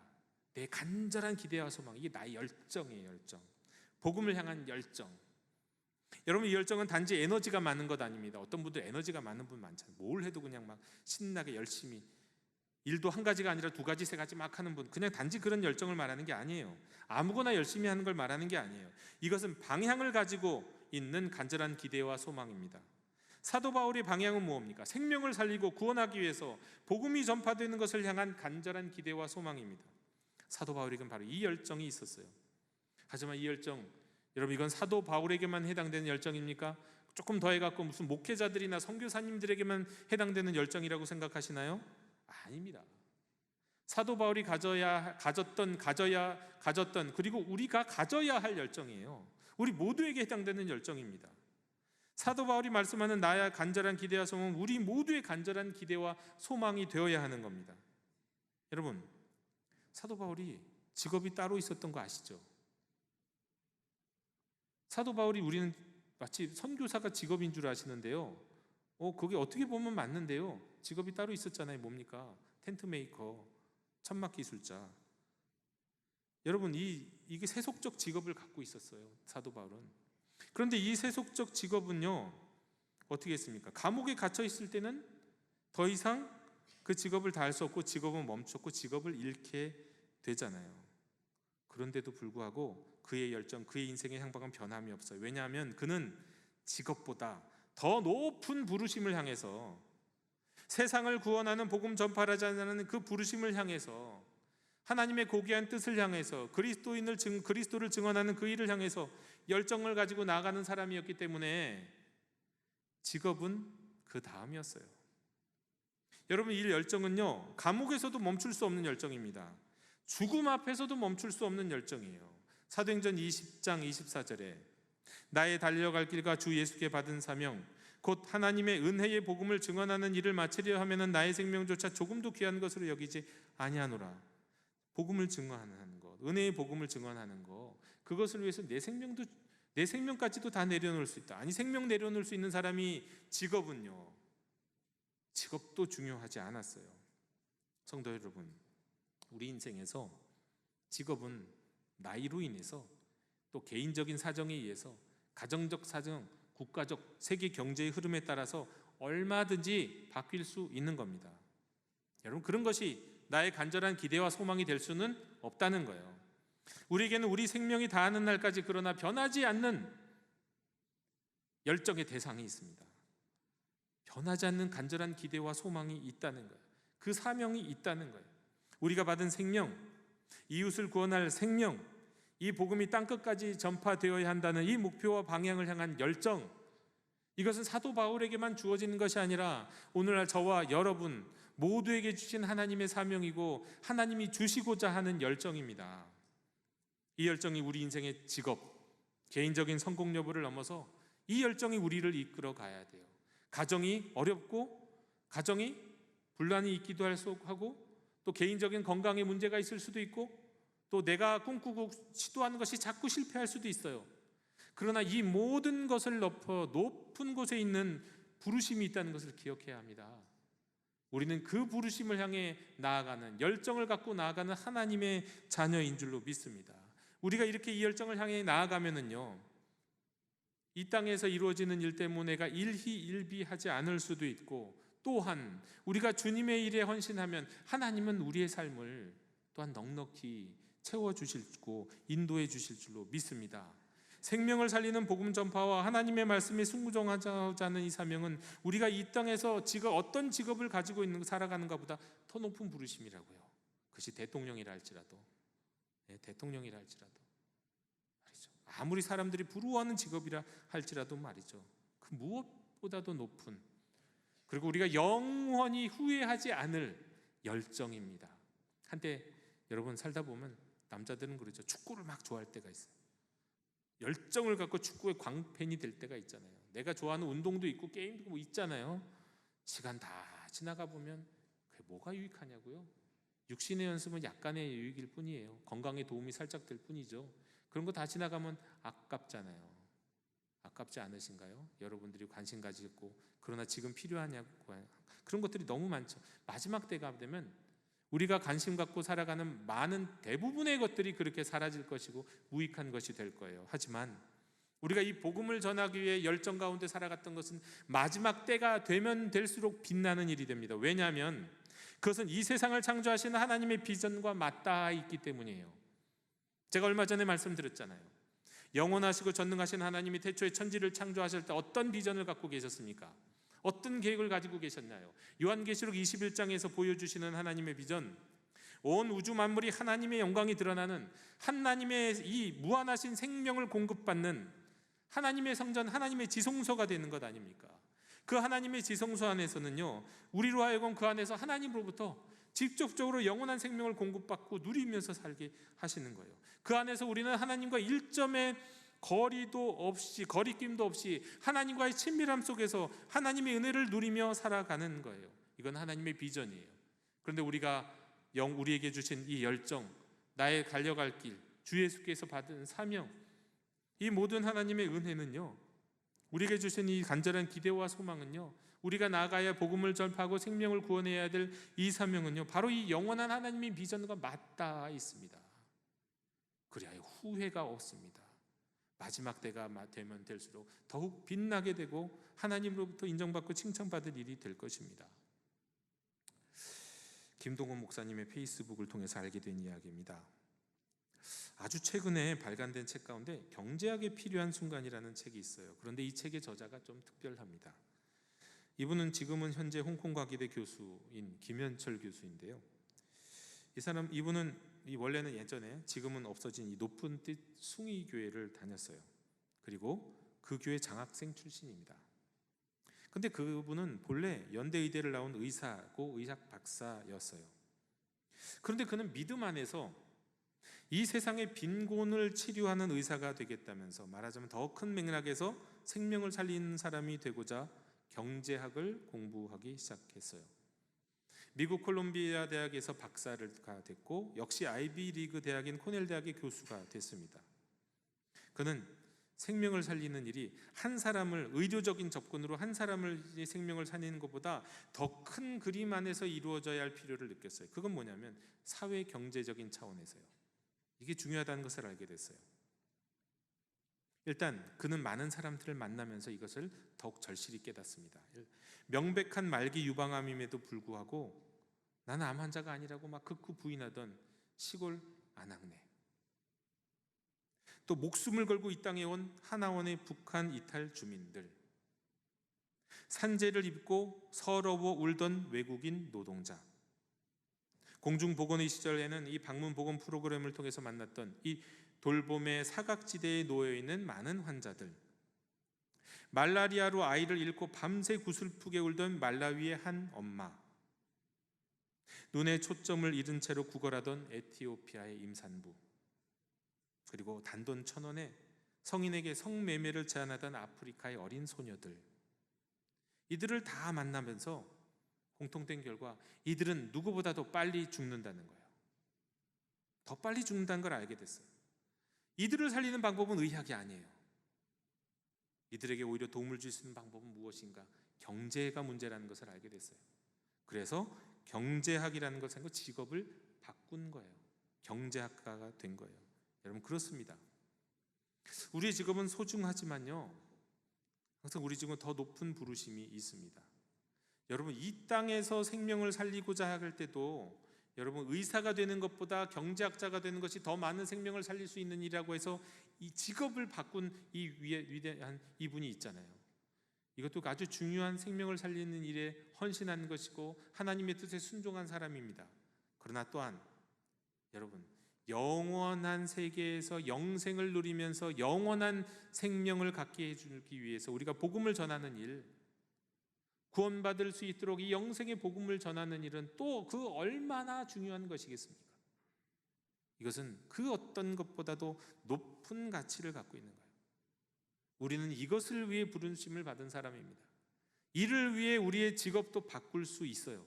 내 간절한 기대와 소망, 이게 나의 열정이에요. 열정, 복음을 향한 열정. 여러분, 이 열정은 단지 에너지가 많은 것 아닙니다. 어떤 분들 에너지가 많은 분 많잖아요. 뭘 해도 그냥 막 신나게 열심히, 일도 한 가지가 아니라 두 가지 세 가지 막 하는 분, 그냥 단지 그런 열정을 말하는 게 아니에요. 아무거나 열심히 하는 걸 말하는 게 아니에요. 이것은 방향을 가지고 있는 간절한 기대와 소망입니다. 사도 바울의 방향은 무엇입니까? 생명을 살리고 구원하기 위해서 복음이 전파되는 것을 향한 간절한 기대와 소망입니다. 사도 바울에게는 바로 이 열정이 있었어요. 하지만 이 열정, 여러분, 이건 사도 바울에게만 해당되는 열정입니까? 조금 더 해갖고 무슨 목회자들이나 선교사님들에게만 해당되는 열정이라고 생각하시나요? 아닙니다. 사도 바울이 가졌던 그리고 우리가 가져야 할 열정이에요. 우리 모두에게 해당되는 열정입니다. 사도 바울이 말씀하는 나의 간절한 기대와 소망은 우리 모두의 간절한 기대와 소망이 되어야 하는 겁니다. 여러분, 사도 바울이 직업이 따로 있었던 거 아시죠? 사도 바울이, 우리는 마치 선교사가 직업인 줄 아시는데요, 그게 어떻게 보면 맞는데요, 직업이 따로 있었잖아요. 뭡니까? 텐트 메이커, 천막 기술자. 여러분, 이게 세속적 직업을 갖고 있었어요, 사도 바울은. 그런데 이 세속적 직업은요, 어떻게 했습니까? 감옥에 갇혀 있을 때는 더 이상 그 직업을 다할 수 없고 직업은 멈췄고 직업을 잃게 되잖아요. 그런데도 불구하고 그의 열정, 그의 인생의 향방은 변함이 없어요. 왜냐하면 그는 직업보다 더 높은 부르심을 향해서, 세상을 구원하는 복음 전파하자는 그 부르심을 향해서, 하나님의 고귀한 뜻을 향해서, 그리스도를 증언하는 그 일을 향해서 열정을 가지고 나아가는 사람이었기 때문에 직업은 그 다음이었어요. 여러분, 이 열정은요, 감옥에서도 멈출 수 없는 열정입니다. 죽음 앞에서도 멈출 수 없는 열정이에요. 사도행전 20장 24절에 나의 달려갈 길과 주 예수께 받은 사명, 곧 하나님의 은혜의 복음을 증언하는 일을 마치려 하면은 나의 생명조차 조금도 귀한 것으로 여기지 아니하노라. 복음을 증언하는 것, 은혜의 복음을 증언하는 것, 그것을 위해서 내 생명까지도 다 내려놓을 수 있다. 아니, 생명 내려놓을 수 있는 사람이 직업은요, 직업도 중요하지 않았어요. 성도 여러분, 우리 인생에서 직업은 나이로 인해서, 또 개인적인 사정에 의해서, 가정적 사정, 국가적, 세계 경제의 흐름에 따라서 얼마든지 바뀔 수 있는 겁니다. 여러분, 그런 것이 나의 간절한 기대와 소망이 될 수는 없다는 거예요. 우리에게는 우리 생명이 다하는 날까지 그러나 변하지 않는 열정의 대상이 있습니다. 변하지 않는 간절한 기대와 소망이 있다는 거예요. 그 사명이 있다는 거예요. 우리가 받은 생명, 이웃을 구원할 생명, 이 복음이 땅끝까지 전파되어야 한다는 이 목표와 방향을 향한 열정, 이것은 사도 바울에게만 주어지는 것이 아니라 오늘날 저와 여러분 모두에게 주신 하나님의 사명이고 하나님이 주시고자 하는 열정입니다. 이 열정이 우리 인생의 직업, 개인적인 성공 여부를 넘어서 이 열정이 우리를 이끌어 가야 돼요. 가정이 어렵고 가정이 분란이 있기도 하고, 또 개인적인 건강에 문제가 있을 수도 있고, 또 내가 꿈꾸고 시도하는 것이 자꾸 실패할 수도 있어요. 그러나 이 모든 것을 넘어 높은 곳에 있는 부르심이 있다는 것을 기억해야 합니다. 우리는 그 부르심을 향해 나아가는, 열정을 갖고 나아가는 하나님의 자녀인 줄로 믿습니다. 우리가 이렇게 이 열정을 향해 나아가면은요, 이 땅에서 이루어지는 일 때문에 내가 일희일비하지 않을 수도 있고, 또한 우리가 주님의 일에 헌신하면 하나님은 우리의 삶을 또한 넉넉히 채워주시고 인도해 주실 줄로 믿습니다. 생명을 살리는 복음 전파와 하나님의 말씀에 순종하자 하는 이 사명은 우리가 이 땅에서 어떤 직업을 가지고 살아가는가 보다 더 높은 부르심이라고요. 그것이 대통령이라 할지라도, 대통령이라 할지라도 말이죠. 아무리 사람들이 부러워하는 직업이라 할지라도 말이죠. 그 무엇보다도 높은, 그리고 우리가 영원히 후회하지 않을 열정입니다. 한때 여러분 살다 보면 남자들은 그러죠. 축구를 막 좋아할 때가 있어요. 열정을 갖고 축구에 광팬이 될 때가 있잖아요. 내가 좋아하는 운동도 있고 게임도 뭐 있잖아요. 시간 다 지나가 보면 그게 뭐가 유익하냐고요? 육신의 연습은 약간의 유익일 뿐이에요. 건강에 도움이 살짝 될 뿐이죠. 그런 거 다 지나가면 아깝잖아요. 아깝지 않으신가요? 여러분들이 관심 가지고 그러나 지금 필요하냐고, 그런 것들이 너무 많죠. 마지막 때가 되면 우리가 관심 갖고 살아가는 많은 대부분의 것들이 그렇게 사라질 것이고 무익한 것이 될 거예요. 하지만 우리가 이 복음을 전하기 위해 열정 가운데 살아갔던 것은 마지막 때가 되면 될수록 빛나는 일이 됩니다. 왜냐하면 그것은 이 세상을 창조하시는 하나님의 비전과 맞닿아 있기 때문이에요. 제가 얼마 전에 말씀드렸잖아요. 영원하시고 전능하신 하나님이 태초에 천지를 창조하실 때 어떤 비전을 갖고 계셨습니까? 어떤 계획을 가지고 계셨나요? 요한계시록 21장에서 보여주시는 하나님의 비전, 온 우주 만물이 하나님의 영광이 드러나는 하나님의 이 무한하신 생명을 공급받는 하나님의 성전, 하나님의 지성소가 되는 것 아닙니까? 그 하나님의 지성소 안에서는요, 우리로 하여금 그 안에서 하나님으로부터 직접적으로 영원한 생명을 공급받고 누리면서 살게 하시는 거예요. 그 안에서 우리는 하나님과 일점의 거리도 없이, 거리낌도 없이 하나님과의 친밀함 속에서 하나님의 은혜를 누리며 살아가는 거예요. 이건 하나님의 비전이에요. 그런데 우리에게 주신 이 열정, 나의 달려갈 길, 주 예수께서 받은 사명, 이 모든 하나님의 은혜는요, 우리에게 주신 이 간절한 기대와 소망은요, 우리가 나아가야 복음을 전파하고 생명을 구원해야 될 이 사명은요, 바로 이 영원한 하나님의 비전과 맞닿아 있습니다. 그래야 후회가 없습니다. 마지막 때가 되면 될수록 더욱 빛나게 되고 하나님으로부터 인정받고 칭찬받을 일이 될 것입니다. 김동원 목사님의 페이스북을 통해서 알게 된 이야기입니다. 아주 최근에 발간된 책 가운데 경제학에 필요한 순간이라는 책이 있어요. 그런데 이 책의 저자가 좀 특별합니다. 이분은 지금은 현재 홍콩 과기대 교수인 김현철 교수인데요. 이분은 원래는 예전에, 지금은 없어진 이 높은 뜻 숭의교회를 다녔어요. 그리고 그 교회 장학생 출신입니다. 근데 그분은 본래 연대의대를 나온 의사고 의학 박사였어요. 그런데 그는 믿음 안에서 이 세상의 빈곤을 치료하는 의사가 되겠다면서, 말하자면 더 큰 맥락에서 생명을 살리는 사람이 되고자 경제학을 공부하기 시작했어요. 미국 콜롬비아 대학에서 박사가 됐고, 역시 아이비리그 대학인 코넬 대학의 교수가 됐습니다. 그는 생명을 살리는 일이 한 사람을, 의료적인 접근으로 한 사람의 생명을 살리는 것보다 더 큰 그림 안에서 이루어져야 할 필요를 느꼈어요. 그건 뭐냐면 사회 경제적인 차원에서요. 이게 중요하다는 것을 알게 됐어요. 일단 그는 많은 사람들을 만나면서 이것을 더욱 절실히 깨닫습니다. 명백한 말기 유방암임에도 불구하고 나는 암 환자가 아니라고 막 극구 부인하던 시골 아낙네, 또 목숨을 걸고 이 땅에 온 하나원의 북한 이탈 주민들, 산재를 입고 서러워 울던 외국인 노동자, 공중보건의 시절에는 이 방문보건 프로그램을 통해서 만났던 이 돌봄의 사각지대에 놓여있는 많은 환자들, 말라리아로 아이를 잃고 밤새 구슬프게 울던 말라위의 한 엄마, 눈에 초점을 잃은 채로 구걸하던 에티오피아의 임산부, 그리고 단돈 1,000원에 성인에게 성매매를 제한하던 아프리카의 어린 소녀들, 이들을 다 만나면서 공통된 결과, 이들은 누구보다도 빨리 죽는다는 거예요. 더 빨리 죽는다는 걸 알게 됐어요. 이들을 살리는 방법은 의학이 아니에요. 이들에게 오히려 도움을 줄 수 있는 방법은 무엇인가? 경제가 문제라는 것을 알게 됐어요. 그래서 경제학이라는 것을 하고 직업을 바꾼 거예요. 경제학가가 된 거예요. 여러분, 그렇습니다. 우리의 직업은 소중하지만요, 항상 우리 직업은 더 높은 부르심이 있습니다. 여러분, 이 땅에서 생명을 살리고자 할 때도 여러분, 의사가 되는 것보다 경제학자가 되는 것이 더 많은 생명을 살릴 수 있는 일이라고 해서 이 직업을 바꾼 이 위대한 이분이 있잖아요. 이것도 아주 중요한 생명을 살리는 일에 헌신한 것이고 하나님의 뜻에 순종한 사람입니다. 그러나 또한 여러분, 영원한 세계에서 영생을 누리면서 영원한 생명을 갖게 해주기 위해서 우리가 복음을 전하는 일, 구원받을 수 있도록 이 영생의 복음을 전하는 일은 또 그 얼마나 중요한 것이겠습니까? 이것은 그 어떤 것보다도 높은 가치를 갖고 있는 거예요. 우리는 이것을 위해 부르심을 받은 사람입니다. 이를 위해 우리의 직업도 바꿀 수 있어요.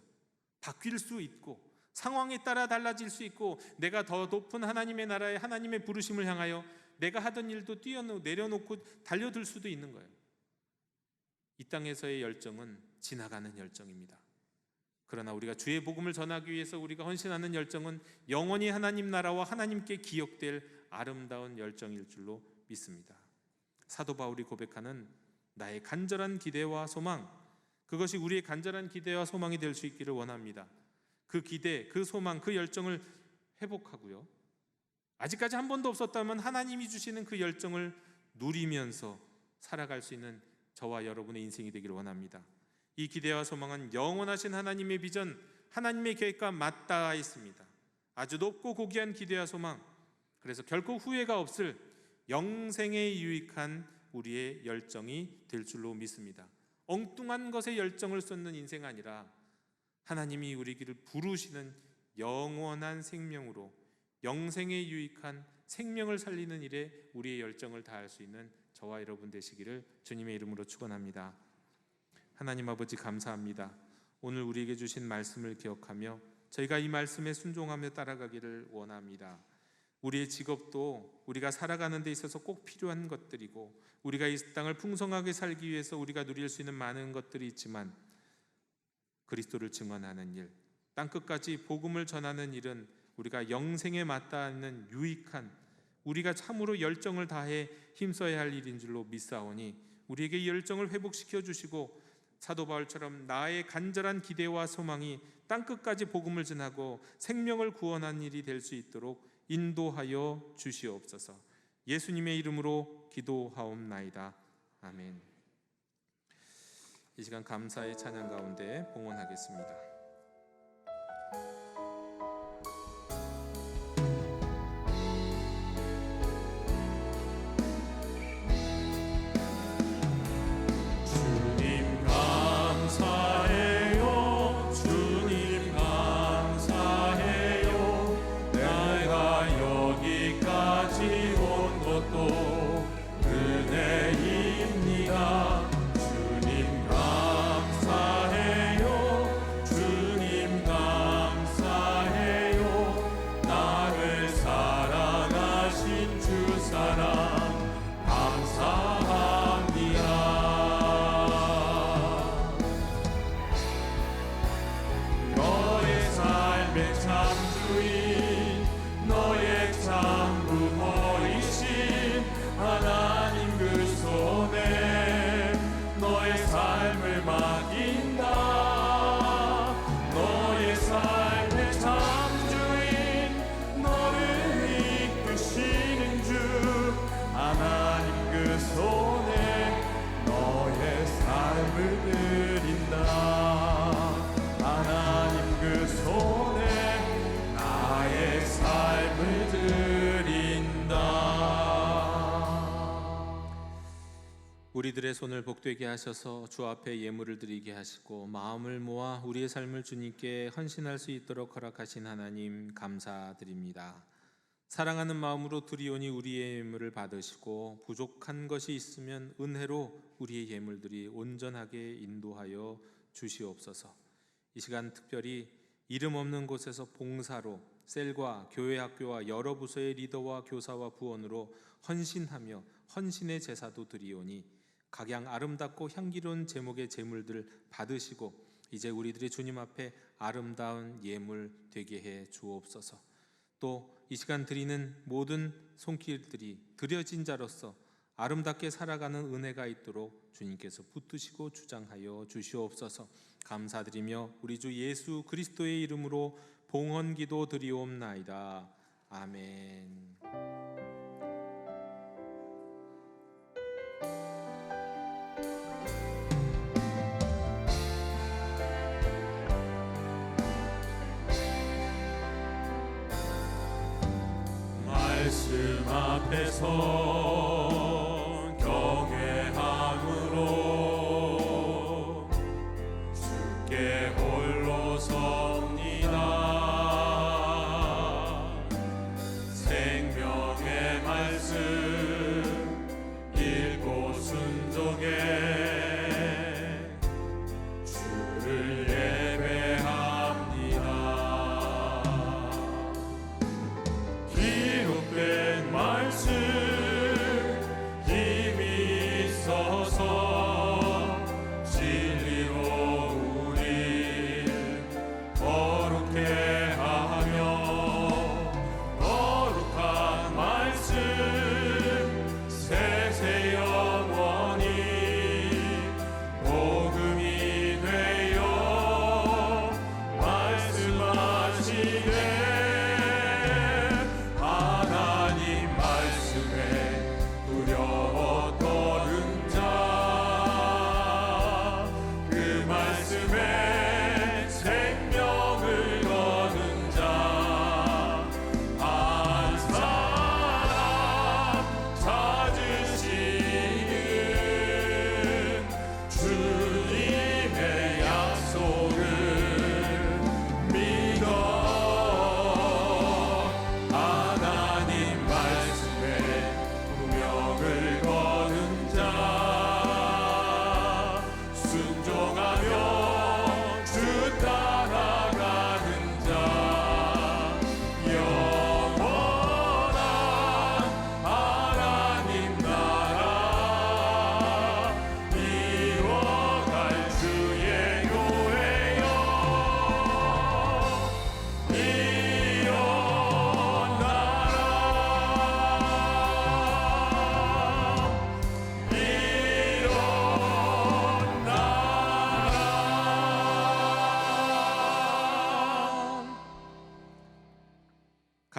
바뀔 수 있고 상황에 따라 달라질 수 있고 내가 더 높은 하나님의 나라에 하나님의 부르심을 향하여 내가 하던 일도 내려놓고 달려들 수도 있는 거예요. 이 땅에서의 열정은 지나가는 열정입니다. 그러나 우리가 주의 복음을 전하기 위해서 우리가 헌신하는 열정은 영원히 하나님 나라와 하나님께 기억될 아름다운 열정일 줄로 믿습니다. 사도 바울이 고백하는 나의 간절한 기대와 소망, 그것이 우리의 간절한 기대와 소망이 될 수 있기를 원합니다. 그 기대, 그 소망, 그 열정을 회복하고요, 아직까지 한 번도 없었다면 하나님이 주시는 그 열정을 누리면서 살아갈 수 있는 저와 여러분의 인생이 되기를 원합니다. 이 기대와 소망은 영원하신 하나님의 비전, 하나님의 계획과 맞닿아 있습니다. 아주 높고 고귀한 기대와 소망, 그래서 결코 후회가 없을 영생에 유익한 우리의 열정이 될 줄로 믿습니다. 엉뚱한 것에 열정을 쏟는 인생 아니라 하나님이 우리를 부르시는 영원한 생명으로 영생에 유익한 생명을 살리는 일에 우리의 열정을 다할 수 있는 저와 여러분 되시기를 주님의 이름으로 축원합니다. 하나님 아버지 감사합니다. 오늘 우리에게 주신 말씀을 기억하며 저희가 이 말씀에 순종하며 따라가기를 원합니다. 우리의 직업도 우리가 살아가는 데 있어서 꼭 필요한 것들이고 우리가 이 땅을 풍성하게 살기 위해서 우리가 누릴 수 있는 많은 것들이 있지만 그리스도를 증언하는 일, 땅끝까지 복음을 전하는 일은 우리가 영생에 맞닿는 유익한, 우리가 참으로 열정을 다해 힘써야 할 일인 줄로 믿사오니 우리에게 이 열정을 회복시켜 주시고 사도 바울처럼 나의 간절한 기대와 소망이 땅끝까지 복음을 전하고 생명을 구원하는 일이 될 수 있도록 인도하여 주시옵소서. 예수님의 이름으로 기도하옵나이다. 아멘. 이 시간 감사의 찬양 가운데 봉헌하겠습니다. 우리들의 손을 복되게 하셔서 주 앞에 예물을 드리게 하시고 마음을 모아 우리의 삶을 주님께 헌신할 수 있도록 허락하신 하나님 감사드립니다. 사랑하는 마음으로 드리오니 우리의 예물을 받으시고 부족한 것이 있으면 은혜로 우리의 예물들이 온전하게 인도하여 주시옵소서. 이 시간 특별히 이름 없는 곳에서 봉사로 셀과 교회 학교와 여러 부서의 리더와 교사와 부원으로 헌신하며 헌신의 제사도 드리오니 각양 아름답고 향기로운 제목의 제물들 받으시고 이제 우리들이 주님 앞에 아름다운 예물 되게 해 주옵소서. 또 이 시간 드리는 모든 손길들이 드려진 자로서 아름답게 살아가는 은혜가 있도록 주님께서 붙드시고 주장하여 주시옵소서. 감사드리며 우리 주 예수 그리스도의 이름으로 봉헌기도 드리옵나이다. 아멘. 말씀 앞에서 경외함으로 주께 홀로 섭니다. 생명의 말씀 읽고 순종해 주를 예배합니다.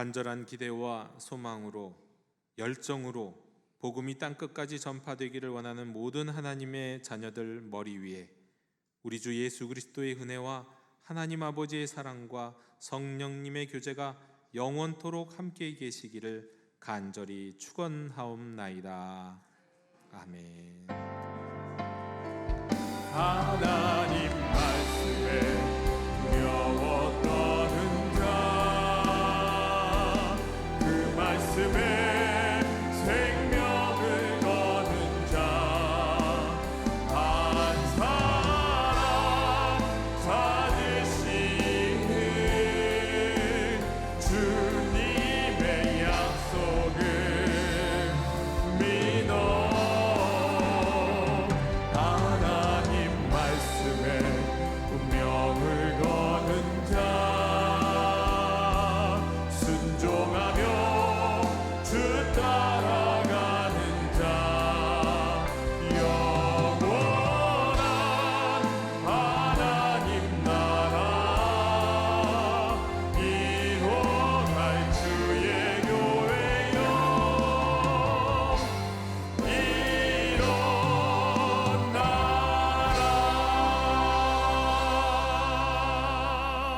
간절한 기대와 소망으로 열정으로 복음이 땅 끝까지 전파되기를 원하는 모든 하나님의 자녀들 머리 위에 우리 주 예수 그리스도의 은혜와 하나님 아버지의 사랑과 성령님의 교제가 영원토록 함께 계시기를 간절히 축원하옵나이다. 아멘. 하나님